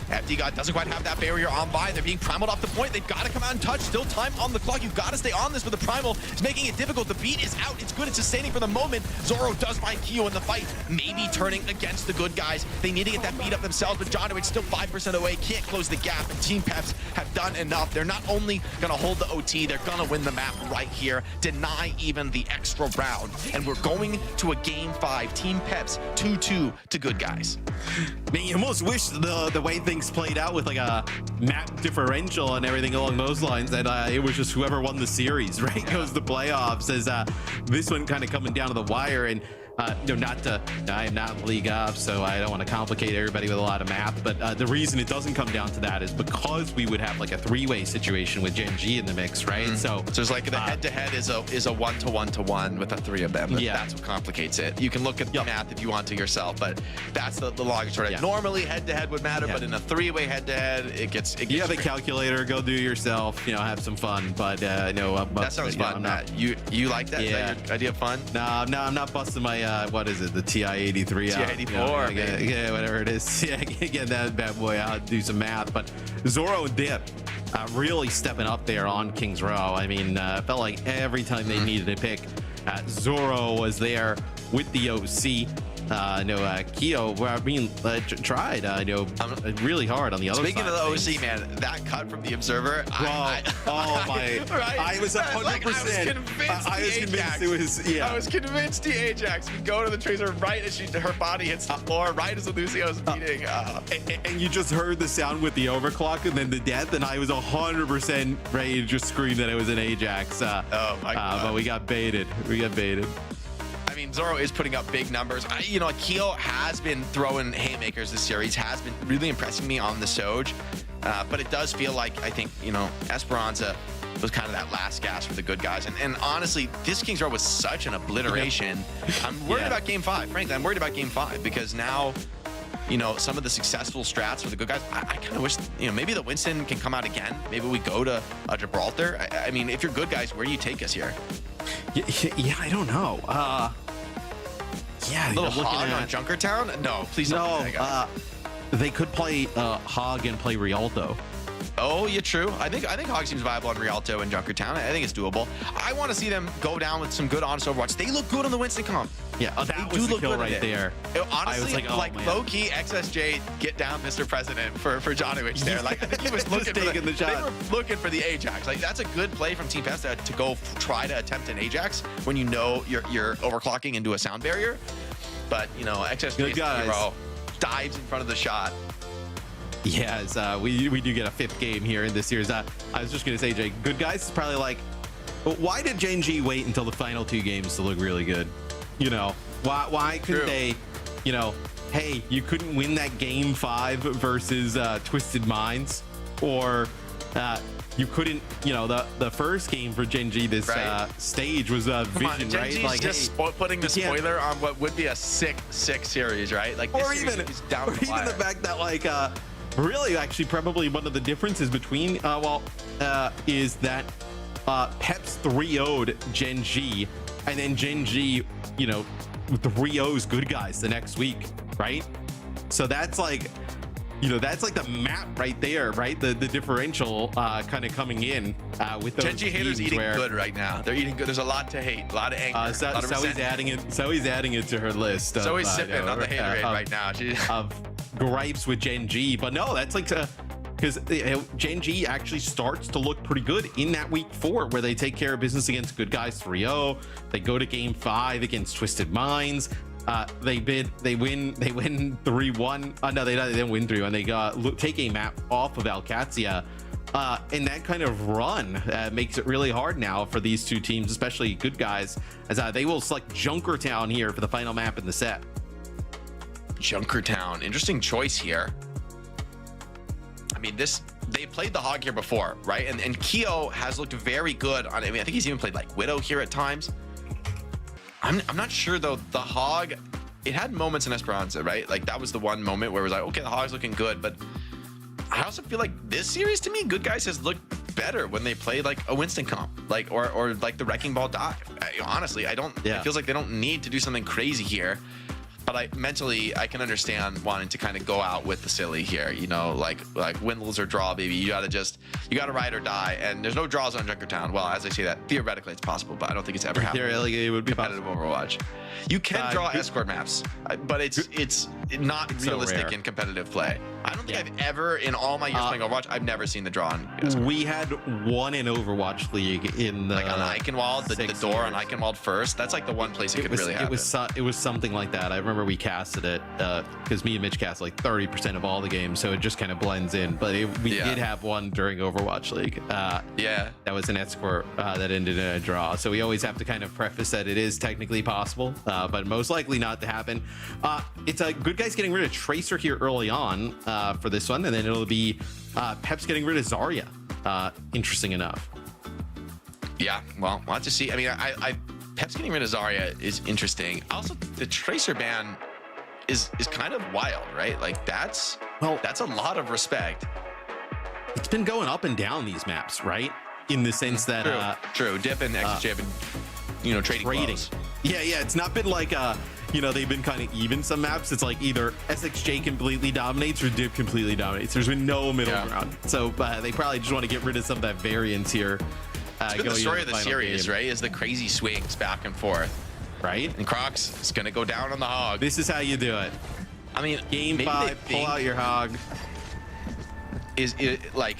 FD God doesn't quite have that barrier on by. They're being primaled off the point. They've got to come out and touch. Still time on the clock. You've got to stay on this with the primal. It's making it difficult. The beat is out. It's good. It's sustaining for the moment. Zoro does find Keo in the fight. Maybe turning against the good guys. They need to get that beat up themselves, but Jonowich still 5% away. Can't close the gap, and Team Peps have done enough. They're not only going to hold the OT, they're going to win the map right here. Deny even the extra round. And we're going to a game 5. Team Peps 2-2 to good guys. I mean, you almost wish the way things played out with like a map differential and everything along those lines that it was just whoever won the series, right? Goes the playoffs. As this one kind of coming down to the wire, and I am not League Up, so I don't want to complicate everybody with a lot of math, but the reason it doesn't come down to that is because we would have like a 3-way situation with Gen G in the mix, right? So there's like the head-to-head is a 1-to-1-to-1 with the 3 of them. That's what complicates it. You can look at the math if you want to yourself, but that's the long and short. Normally head-to-head would matter, but in a 3-way head-to-head, it gets you have a calculator, go do it yourself, have some fun. But no, that sounds fun. Matt, you like that? Is that your idea of fun? No, I'm not busting my what is it, the TI-83 out? TI-84, yeah, whatever it is. Yeah, get that bad boy out, do some math. But Zoro and Dip really stepping up there on King's Row. I mean, felt like every time they needed a pick, Zoro was there with the OC. Keo, tried, really hard on the other side. Speaking of the OC, man, that cut from the Observer. Right? I was 100%. I was convinced it was. Yeah. I was convinced the Ajax would go to the Tracer right as her body hits the floor, right as Lucia's beating. And you just heard the sound with the overclock and then the death, and I was 100% ready to just scream that it was an Ajax. Oh my God! But we got baited. I mean, Zoro is putting up big numbers. Keo has been throwing haymakers this series, has been really impressing me on the Soj. But it does feel like, I think, Esperanza was kind of that last gas for the good guys. And honestly, this King's Row was such an obliteration. I'm worried about game 5. Frankly, I'm worried about game 5 because now, some of the successful strats for the good guys, I kind of wish, maybe the Winston can come out again. Maybe we go to Gibraltar. I mean, if you're good guys, where do you take us here? Yeah, I don't know. A little hog on Junkertown? No, please don't. No, they could play Hog and play Rialto. Oh, yeah, true. I think Hog seems viable on Rialto and Junkertown. I think it's doable. I want to see them go down with some good honest Overwatch. They look good on the Winston comp. Yeah, that was the kill right there. Honestly, low-key XSJ get down Mr. President for Jonowich there. Like, I think he was looking for the shot. They were looking for the Ajax. Like, that's a good play from Team Peps to go try to attempt an Ajax when you know you're overclocking into a sound barrier. But, XSJ's hero dives in front of the shot. Yes, we do get a 5th game here in this series. I was just going to say, Jake, good guys is probably like, why did Gen G wait until the final 2 games to look really good? Why couldn't they, hey, you couldn't win that game 5 versus Twisted Minds. or you couldn't, you know, the first game for Gen G this stage was Vision, Gen right? G's Like just putting the spoiler on what would be a sick series, right? Like this or series even is down the the fact that like really actually probably one of the differences between is that Peps 3-0'd Gen G, and then Gen G, you know, 3-0's Good Guys the next week, right? So that's like, you know, that's like the map right there, right? The differential kind of coming in with those Gen G haters eating good right now. They're eating good. There's a lot to hate, a lot of anger. Zoe's adding it. Zoe's adding it to her list. Zoe's sipping on the haterade right now. Of gripes with Gen G, but no, that's like because Gen G actually starts to look pretty good in that week 4 where they take care of business against Good Guys 3-0. They go to game 5 against Twisted Minds. They win 3-1. No, they didn't win 3-1. They take a map off of Alcatia. And that kind of run makes it really hard now for these two teams, especially Good Guys, as they will select Junkertown here for the final map in the set. Junkertown, interesting choice here. I mean, they played the Hog here before, right? And Keo has looked very good on. I mean, I think he's even played like Widow here at times. I'm not sure though. The Hog, it had moments in Esperanza, right? Like that was the one moment where it was like, okay, the Hog's looking good, but I also feel like this series to me, Good Guys has looked better when they play like a Winston comp, like or like the Wrecking Ball dive. Honestly, I don't. It feels like they don't need to do something crazy here. But mentally, I can understand wanting to kind of go out with the silly here, you know, like win, lose, or draw, baby. You gotta ride or die, and there's no draws on Junkertown. Well, as I say that, theoretically it's possible, but I don't think it's ever happened. Theoretically, it would be competitive Overwatch. You can draw escort maps, but it's not realistic in competitive play. I don't think I've ever, in all my years playing Overwatch, I've never seen the draw on escort. We had one in Overwatch League in the like on Eichenwald, the door on Eichenwald first. That's like the one place it could really happen. It was something like that. I remember we casted it because me and Mitch cast like 30% of all the games, so it just kind of blends in. But we did have one during Overwatch League. That was an escort that ended in a draw. So we always have to kind of preface that it is technically possible, but most likely not to happen. It's a Good Guys getting rid of Tracer here early on for this one, and then it'll be Peps getting rid of Zarya. Interesting enough. Yeah, well, we'll have to see. I mean, Peps getting rid of Zarya is interesting. Also, the Tracer ban is kind of wild, right? Like that's a lot of respect. It's been going up and down these maps, right? In the sense that true. Dip and XJ have been, you know, trading. Close. Yeah, it's not been like you know, they've been kind of even some maps. It's like either SXJ completely dominates or Dip completely dominates. There's been no middle ground. So they probably just want to get rid of some of that variance here. It's been the story of the series, right? Is the crazy swings back and forth, right? And Crocs is gonna go down on the Hog. This is how you do it. I mean, game 5, pull out your Hog. Is it like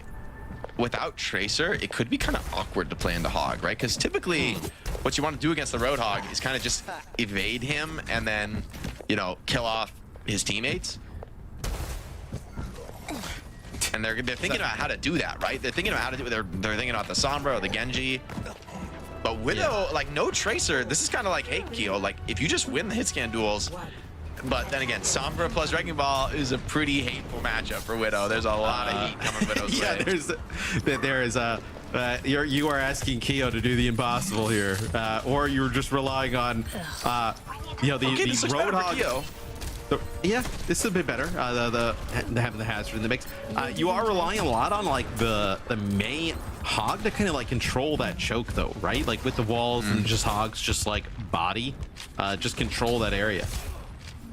without Tracer, it could be kind of awkward to play into Hog, right? Because typically what you want to do against the Roadhog is kind of just evade him and then, you know, kill off his teammates. And they're thinking about how to do that, right? They're thinking about how to do it. They're thinking about the Sombra or the Genji. But Widow, like no Tracer, this is kind of like, hey, Keo, like if you just win the hit scan duels, but then again, Sombra plus Wrecking Ball is a pretty hateful matchup for Widow. There's a lot of heat coming Widow's way. There is you are asking Keo to do the impossible here, or you're just relying on you know, the Roadhog. Yeah, this is a bit better. Having the hazard in the mix. You are relying a lot on like the main Hog to kind of like control that choke though, right? Like with the walls and just Hogs, just like body, just control that area.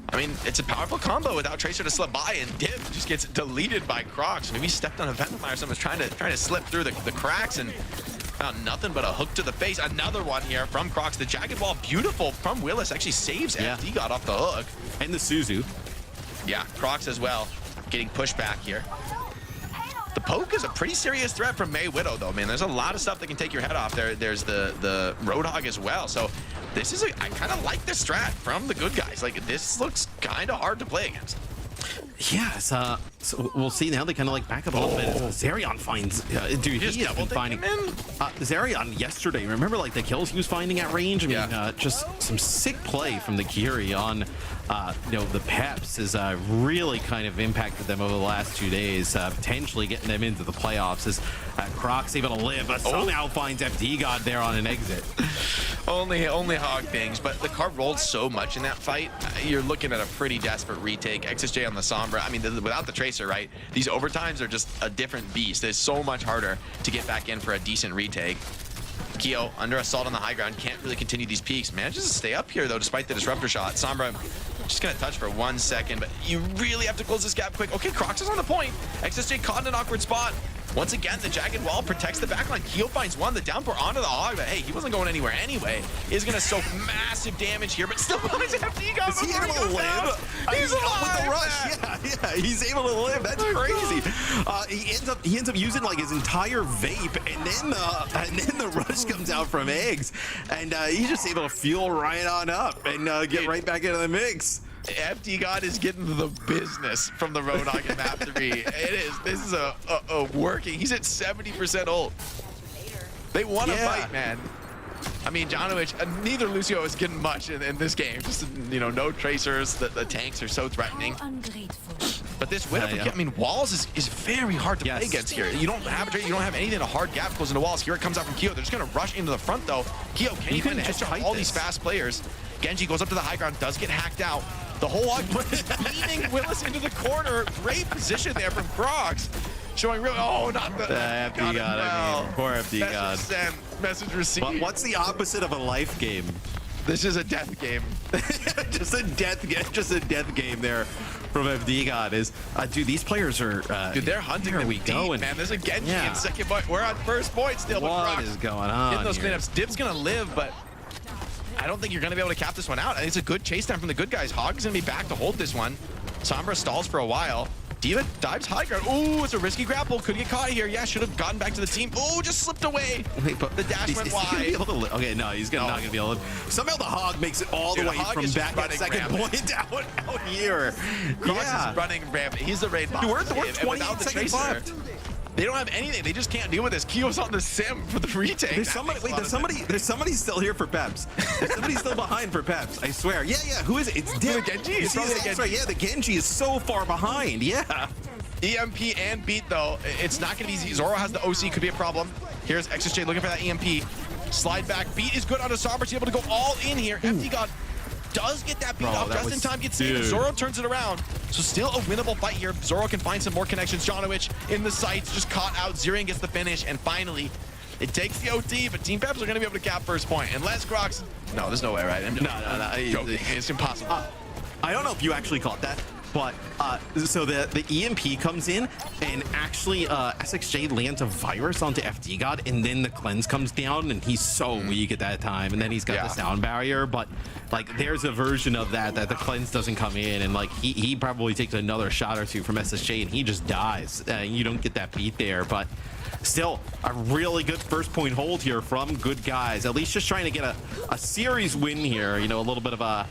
I mean, it's a powerful combo without Tracer to slip by, and Dip just gets deleted by Crocs. Maybe he stepped on a Venomire. Someone's trying to slip through the cracks and found nothing but a hook to the face. Another one here from Crocs. The Jagged Wall, beautiful from Willis, actually saves FD God off the hook. And the Suzu. Yeah, Crocs as well, getting pushed back here. The poke is a pretty serious threat from May Widow, though, man. There's a lot of stuff that can take your head off there. There's the Roadhog as well. So this is I kind of like this strat from the Good Guys. Like, this looks kind of hard to play against. Yes, so we'll see now. They kind of like back up a little bit. Zarion finds, dude, he has been finding Zarion yesterday. Remember like the kills he was finding at range? I mean, just some sick play from the Kiri on the Peps has really kind of impacted them over the last 2 days, potentially getting them into the playoffs as Croc's able to live, but somehow finds FD God there on an exit. Only hog things, but the car rolled so much in that fight. You're looking at a pretty desperate retake. XSJ on the Sombra. I mean, without the Tracer, right? These overtimes are just a different beast. It's so much harder to get back in for a decent retake. Keo under assault on the high ground, can't really continue these peaks. Manages to stay up here though, despite the disruptor shot. Sombra just gonna touch for 1 second, but you really have to close this gap quick. Okay, Crocs is on the point. XSJ caught in an awkward spot. Once again, the jagged wall protects the backline. Keo finds one, the downpour onto the hog, but hey, he wasn't going anywhere anyway. Is gonna soak massive damage here, but still finds FD God. Is he able to live? He's alive, with the rush. man. Yeah, he's able to live. That's crazy. He ends up using like his entire vape, and then the rush comes out from eggs, and he's just able to fuel right on up and get right back into the mix. FD God is getting the business from the Roadhog in map 3. This is a working. He's at 70% ult. They want to fight, man. I mean, Janowicz, neither Lucio is getting much in this game. Just, no tracers. The tanks are so threatening. But this Widow, I mean, walls is very hard to play against here. You don't have a tracer, you don't have anything, a hard gap closing the walls. Here it comes out from Keo. They're just going to rush into the front, though. Keo, can you find all these fast players? Genji goes up to the high ground, does get hacked out. The whole log is beaming Willis into the corner. Great position there from Crocs. Showing real, not the FD God, I mean, poor FD God. Sent, message received. What's the opposite of a life game? This is a death game. just a death game there from FD God. Dude, these players are dude, they're hunting them deep, man. There's a Genji in second point. We're on first point still. What is going on? Getting those cleanups. Dib's gonna live, but I don't think you're going to be able to cap this one out. It's a good chase time from the good guys. Hog's going to be back to hold this one. Sombra stalls for a while. D.Va dives high ground. Ooh, it's a risky grapple. Could get caught here. Yeah, should have gotten back to the team. Oh, just slipped away. Wait, but the dash went wide. Okay, no, he's not going to be able to. Somehow the Hog makes it all the way from back at second point out here. Crocs is running rampant. He's the raid boss. We're 28 seconds left. They don't have anything. They just can't deal with this. Keo's on the sim for the retake. There's somebody still here for Peps. There's somebody still behind for Peps. I swear. Yeah. Who is it? It's Dip. Genji. That's right. Yeah, the Genji is so far behind. Yeah. EMP and beat though. It's not gonna be easy. Zoro has the OC. Could be a problem. Here's XSJ looking for that EMP. Slide back. Beat is good on a Sombra. He's able to go all in here. FD God does get that beat off just in time, gets saved. Zoro turns it around. So still a winnable fight here. Zoro can find some more connections. Janowicz in the sights, just caught out. Zirian gets the finish, and finally, it takes the OT, but Team Peps are going to be able to cap first point. Unless Crocs... No, there's no way, right? No. Joking. It's impossible. I don't know if you actually caught that, but so the EMP comes in, and actually SXJ lands a virus onto FD God, and then the cleanse comes down, and he's so weak at that time, and then he's got the sound barrier, but like there's a version of that the cleanse doesn't come in, and like he probably takes another shot or two from SSJ, and he just dies. You don't get that beat there, but still a really good first point hold here from good guys, at least just trying to get a series win here, a little bit of a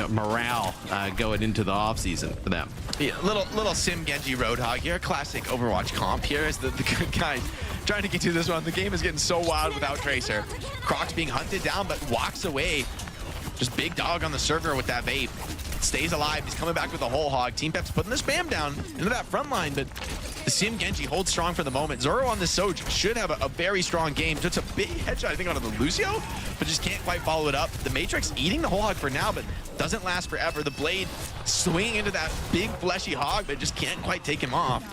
morale going into the offseason for them. Yeah, little Sim Genji Roadhog here. Classic Overwatch comp here is the good guys trying to get to this one. The game is getting so wild without Tracer. Crocs being hunted down, but walks away. Just big dog on the server with that vape. Stays alive. He's coming back with a whole hog. Team Peps putting the spam down into that front line, but the Sim Genji holds strong for the moment. Zoro on this Soj should have a very strong game. Just a big headshot, I think, onto the Lucio, but just can't quite follow it up. The Matrix eating the whole hog for now, but doesn't last forever. The Blade swinging into that big fleshy hog, but just can't quite take him off.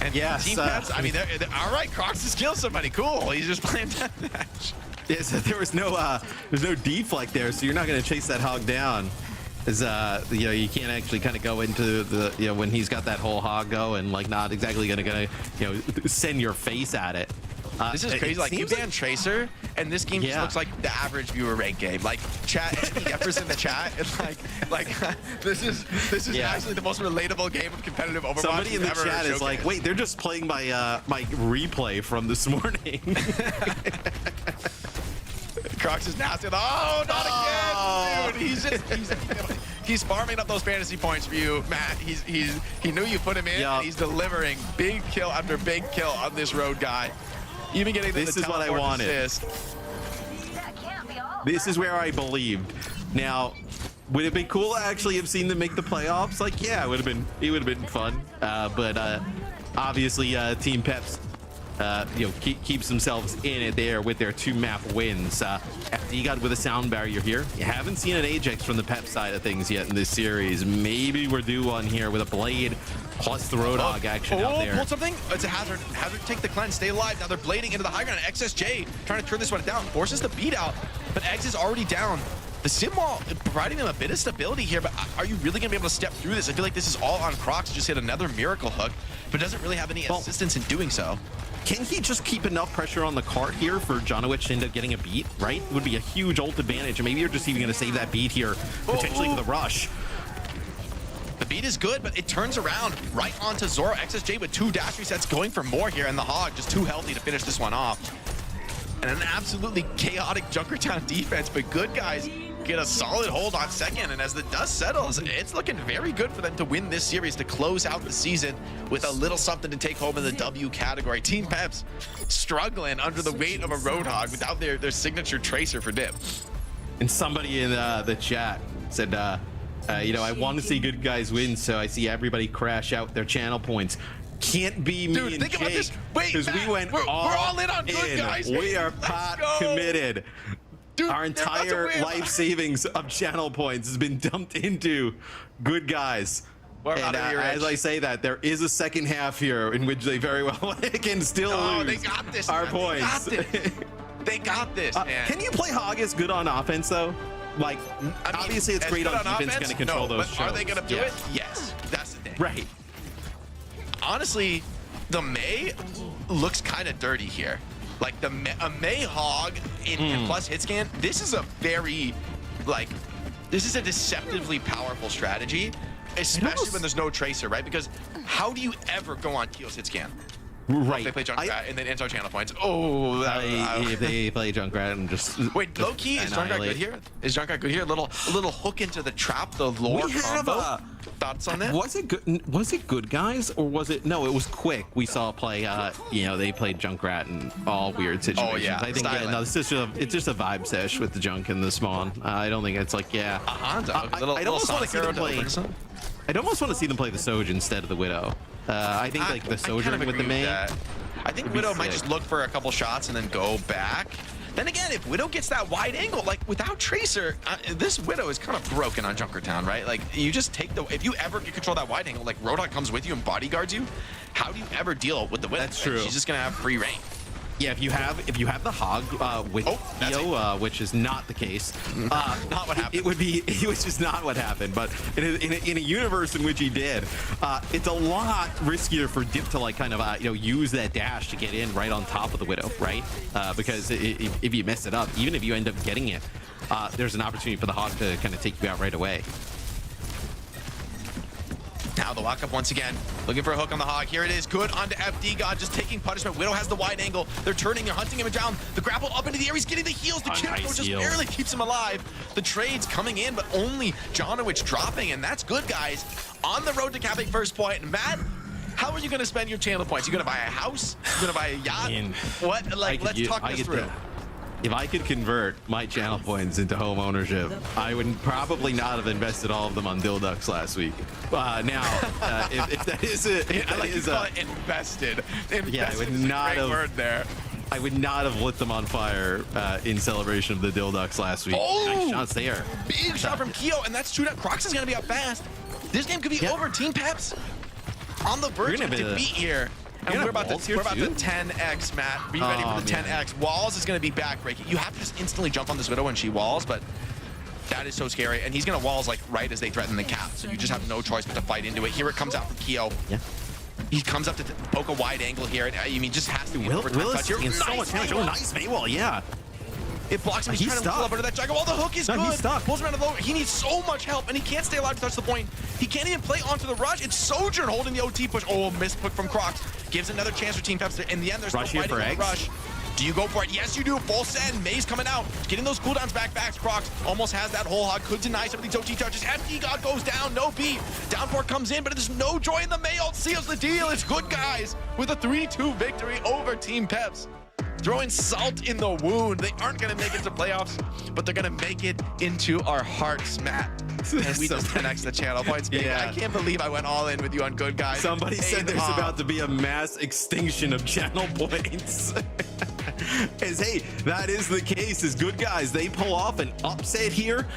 And Team Peps, I mean, they're all right, Crocs just killed somebody. Cool. He's just playing deathmatch. Yeah, so there was there's no deflect there, so you're not going to chase that hog down. Is you can't actually kind of go into the when he's got that whole hog going, like not exactly gonna send your face at it. This is crazy. Like you ban Tracer, and this game just looks like the average viewer rank game. Like chat, Jeffers in the chat, and like this is actually the most relatable game of competitive Overwatch. Somebody in the chat is like, wait, they're just playing my my replay from this morning. Crocs is nasty. Oh, not again, dude. He's farming up those fantasy points for you, Matt. He knew you put him in. And he's delivering big kill after big kill on this road guy. Even getting this is what I wanted. Assist. This is where I believed. Now, Would it be cool to actually have seen them make the playoffs? Like, yeah, it would have been fun. But obviously, Team Peps, keeps themselves in it there with their 2-map wins. FD Goud with a sound barrier here. You haven't seen an Ajax from the Pep side of things yet in this series. Maybe we're due one here with a Blade plus the Roadhog action out there. Pulled something. It's a Hazard. Hazard take the cleanse, stay alive. Now they're blading into the high ground. XSJ trying to turn this one down. Forces the beat out, but Eggs is already down. The sim wall providing them a bit of stability here, but are you really going to be able to step through this? I feel like this is all on Crocs. Just hit another miracle hook, but doesn't really have any assistance in doing so. Can he just keep enough pressure on the cart here for Jonowich to end up getting a beat, right? It would be a huge ult advantage, and maybe you're just even going to save that beat here, potentially for the rush. The beat is good, but it turns around right onto Zoro. XSJ with 2 dash resets going for more here, and the Hog just too healthy to finish this one off. And an absolutely chaotic Junkertown defense, but good guys get a solid hold on second, and as the dust settles, it's looking very good for them to win this series, to close out the season with a little something to take home in the W category. Team Peps struggling under the weight of a Roadhog without their signature tracer for dip. And somebody in the chat said, I want to see good guys win, so I see everybody crash out their channel points. Can't be me and Jake, because we went we're all in on good guys. We are pot committed. Dude, our entire life savings of channel points has been dumped into good guys. And as I say that, there is a second half here in which they very well can still lose. They got this, our man. points. They got this, man. Can you play Hog as good on offense, though? Like, obviously it's great on defense, going to control those shows. Are they going to do it? Yes. That's the thing. Right. Honestly, the May looks kind of dirty here. Like a May Hog in plus hit scan, this is a very, this is a deceptively powerful strategy, especially when there's no tracer, right? Because how do you ever go on Keel's hit scan? Right. If they play Junkrat and then enter channel points. Oh, if they play Junkrat and just wait, low key, is Junkrat good here? Is Junkrat good here? A little hook into the trap, the lore combo. Thoughts on that? Was it good? Was it good guys, or was it no? It was quick. We saw play. They played Junkrat in all weird situations. Oh yeah, I think no. It's just a vibe sesh with the Junk and the Spawn. I don't think it's like a Hondo. I'd almost want to see them play. I'd almost want to see them play the Soj instead of the Widow. I think like the Sojourn with the main. I think Widow might just look for a couple shots and then go back. Then again, if Widow gets that wide angle, like without Tracer, this Widow is kind of broken on Junkertown, right? Like you just take if you ever get control of that wide angle, like Roadhog comes with you and bodyguards you, how do you ever deal with the Widow? That's true. She's just gonna have free reign. Yeah, if you have the Hog with Theo, which is not the case, not what happened. It was just not what happened. But in a universe in which he did, it's a lot riskier for Dip to like kind of use that dash to get in right on top of the Widow, right? Because if you mess it up, even if you end up getting it, there's an opportunity for the Hog to kind of take you out right away. Now the walk up once again, looking for a hook on the Hog. Here it is, good onto FD God, just taking punishment. Widow has the wide angle. They're turning, they're hunting him down. The grapple up into the air, he's getting the heals. The chip just barely keeps him alive. The trades coming in, but only Jonowich dropping, and that's good, guys. On the road to capping first point. And Matt, how are you going to spend your channel points? You going to buy a house? You going to buy a yacht? What? Like, let's talk this through. If I could convert my channel points into home ownership, I would probably not have invested all of them on Dilducks last week. Now, if that is it, invested. Yeah, I would not have. Word there. I would not have lit them on fire in celebration of the Dilducks last week. Oh, nice shots there. Big shot from Keo, and that's 2 down. Crocs is going to be up fast. This game could be over. Team Peps on the verge of defeat here. And we're about the 10x, Matt. Be ready for the 10x. Walls is going to be backbreaking. You have to just instantly jump on this Widow when she walls, but that is so scary. And he's going to walls like right as they threaten the cap. So you just have no choice but to fight into it. Here it comes out from Keo. Yeah. He comes up to poke a wide angle here. And, I mean, just has to be an overtime touch here. Nice so much damage. Oh, nice Maywall, yeah. It blocks him. He's trying to pull up under that Jaguar. The hook is good. He's stuck. Pulls him out of the low. He needs so much help, and he can't stay alive to touch the point. He can't even play onto the rush. It's Sojourn holding the OT push. Oh, missed push from Crocs. Gives another chance for Team Peps. In the end, there's no fighting for the rush. Do you go for it? Yes, you do. Full send. May's coming out. Getting those cooldowns back. Crocs almost has that whole Hog. Could deny some of these OT touches. FD God goes down. No beat. Downpour comes in, but there's no joy in the May. Ult seals the deal. It's good guys with a 3-2 victory over Team Peps. Throwing salt in the wound. They aren't going to make it to playoffs, but they're going to make it into our hearts, Matt. And we just 10x the channel points. Yeah. I can't believe I went all in with you on Good Guys. Somebody said there's about to be a mass extinction of channel points. As hey, that is the case. As Good Guys, they pull off an upset here.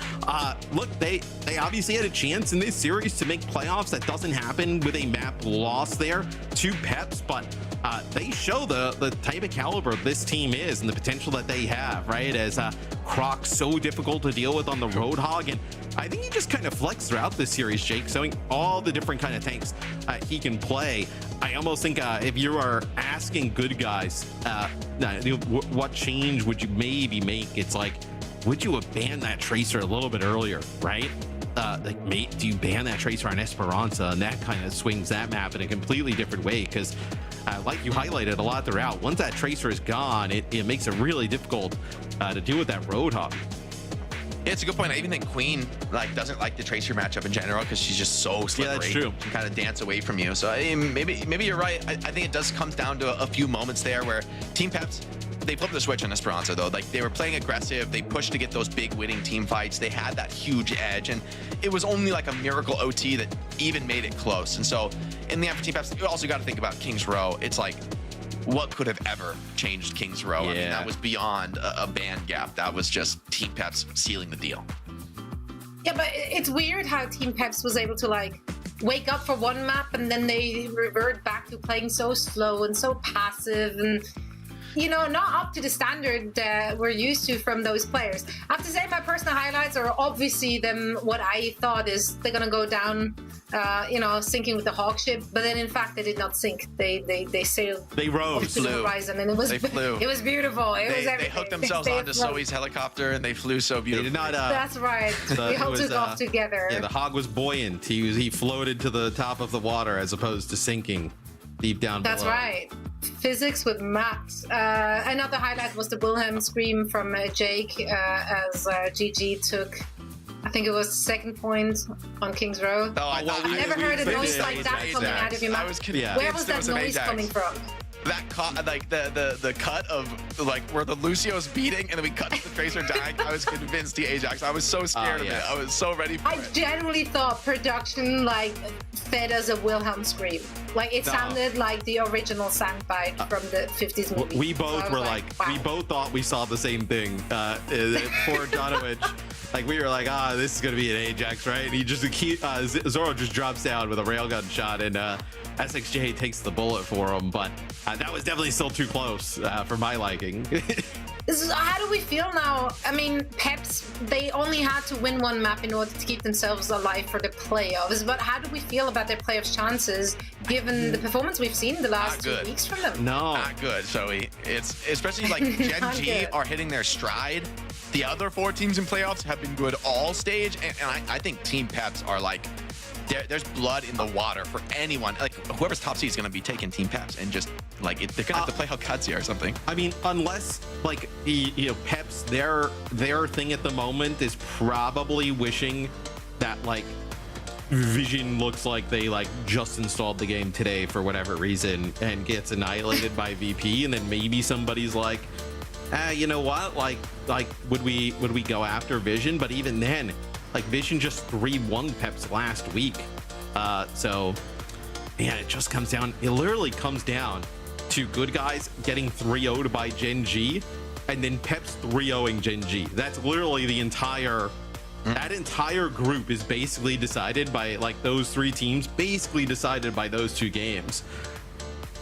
Look, they obviously had a chance in this series to make playoffs. That doesn't happen with a map loss there to Peps, but they show the type of caliber this team is and the potential that they have, right? As Croc's so difficult to deal with on the Roadhog, and I think he just kind of flexed throughout this series, Jake, showing all the different kind of tanks he can play. I almost think if you are asking Good Guys, what change would you maybe make? It's like, would you have banned that Tracer a little bit earlier, right? Like, mate, do you ban that Tracer on Esperanza? And that kind of swings that map in a completely different way, because like you highlighted a lot throughout, once that Tracer is gone, it makes it really difficult to deal with that Roadhog. Yeah, it's a good point. I even think Queen doesn't like the Tracer matchup in general because she's just so slippery. Yeah, that's true. She can kind of dance away from you. So I mean, maybe you're right. I think it does come down to a few moments there where Team Peps, they flipped the switch on Esperanza though. Like, they were playing aggressive. They pushed to get those big winning team fights. They had that huge edge, and it was only like a miracle OT that even made it close. And so in the end for Team Peps, you also got to think about King's Row. It's like, what could have ever changed King's Row? Yeah. I mean, that was beyond a band gap. That was just Team Peps sealing the deal. Yeah, but it's weird how Team Peps was able to wake up for one map and then they revert back to playing so slow and so passive and, you know, not up to the standard that we're used to from those players. I have to say my personal highlights are obviously what I thought is they're gonna go down, sinking with the Hawk ship, but then in fact they did not sink. They sailed. They rose. To the horizon, and it was flew. It was beautiful. They hooked themselves onto Zoe's helicopter and they flew so beautifully. They did not. That's right. We all took off together. Yeah, the Hog was buoyant. He floated to the top of the water as opposed to sinking deep down below. That's right. Physics with maths. Another highlight was the Wilhelm scream from Jake as GG took, I think it was the second point on King's Row. Oh, I never heard a noise like that coming out of your mouth. Where was that noise coming from? That cut, the cut of where the Lucio's beating and then we cut to the Tracer dying. I was convinced he Ajax. I was so scared of it. I was so ready for it. I genuinely thought production fed us a Wilhelm scream. It sounded like the original soundbite from the 50s movie. We both were wow. We both thought we saw the same thing. For Donowich. We were this is gonna be an Ajax, right? And he just Zoro just drops down with a railgun shot, and SXJ takes the bullet for him. But that was definitely still too close for my liking. How do we feel now? I mean, Peps, they only had to win one map in order to keep themselves alive for the playoffs. But how do we feel about their playoffs chances, given the performance we've seen the last 2 weeks from them? No, not good, Zoe. It's especially Gen G are hitting their stride. The other 4 teams in playoffs have been good all stage, and I think Team Peps are there's blood in the water for anyone. Whoever's top seed is going to be taking Team Peps, and just they're going to have to play Hokatsu or something. I mean, unless Peps, their thing at the moment is probably wishing that Vision looks like they just installed the game today for whatever reason and gets annihilated by VP, and then maybe somebody's you know what? Would we go after Vision? But even then, Vision just 3-1 Peps last week. So man, it just comes down. It literally comes down to Good Guys getting 3-0'd by Gen G, and then Peps 3-0ing Gen G. That's literally the entire. That entire group is basically decided by those 3 teams. Basically decided by those 2 games.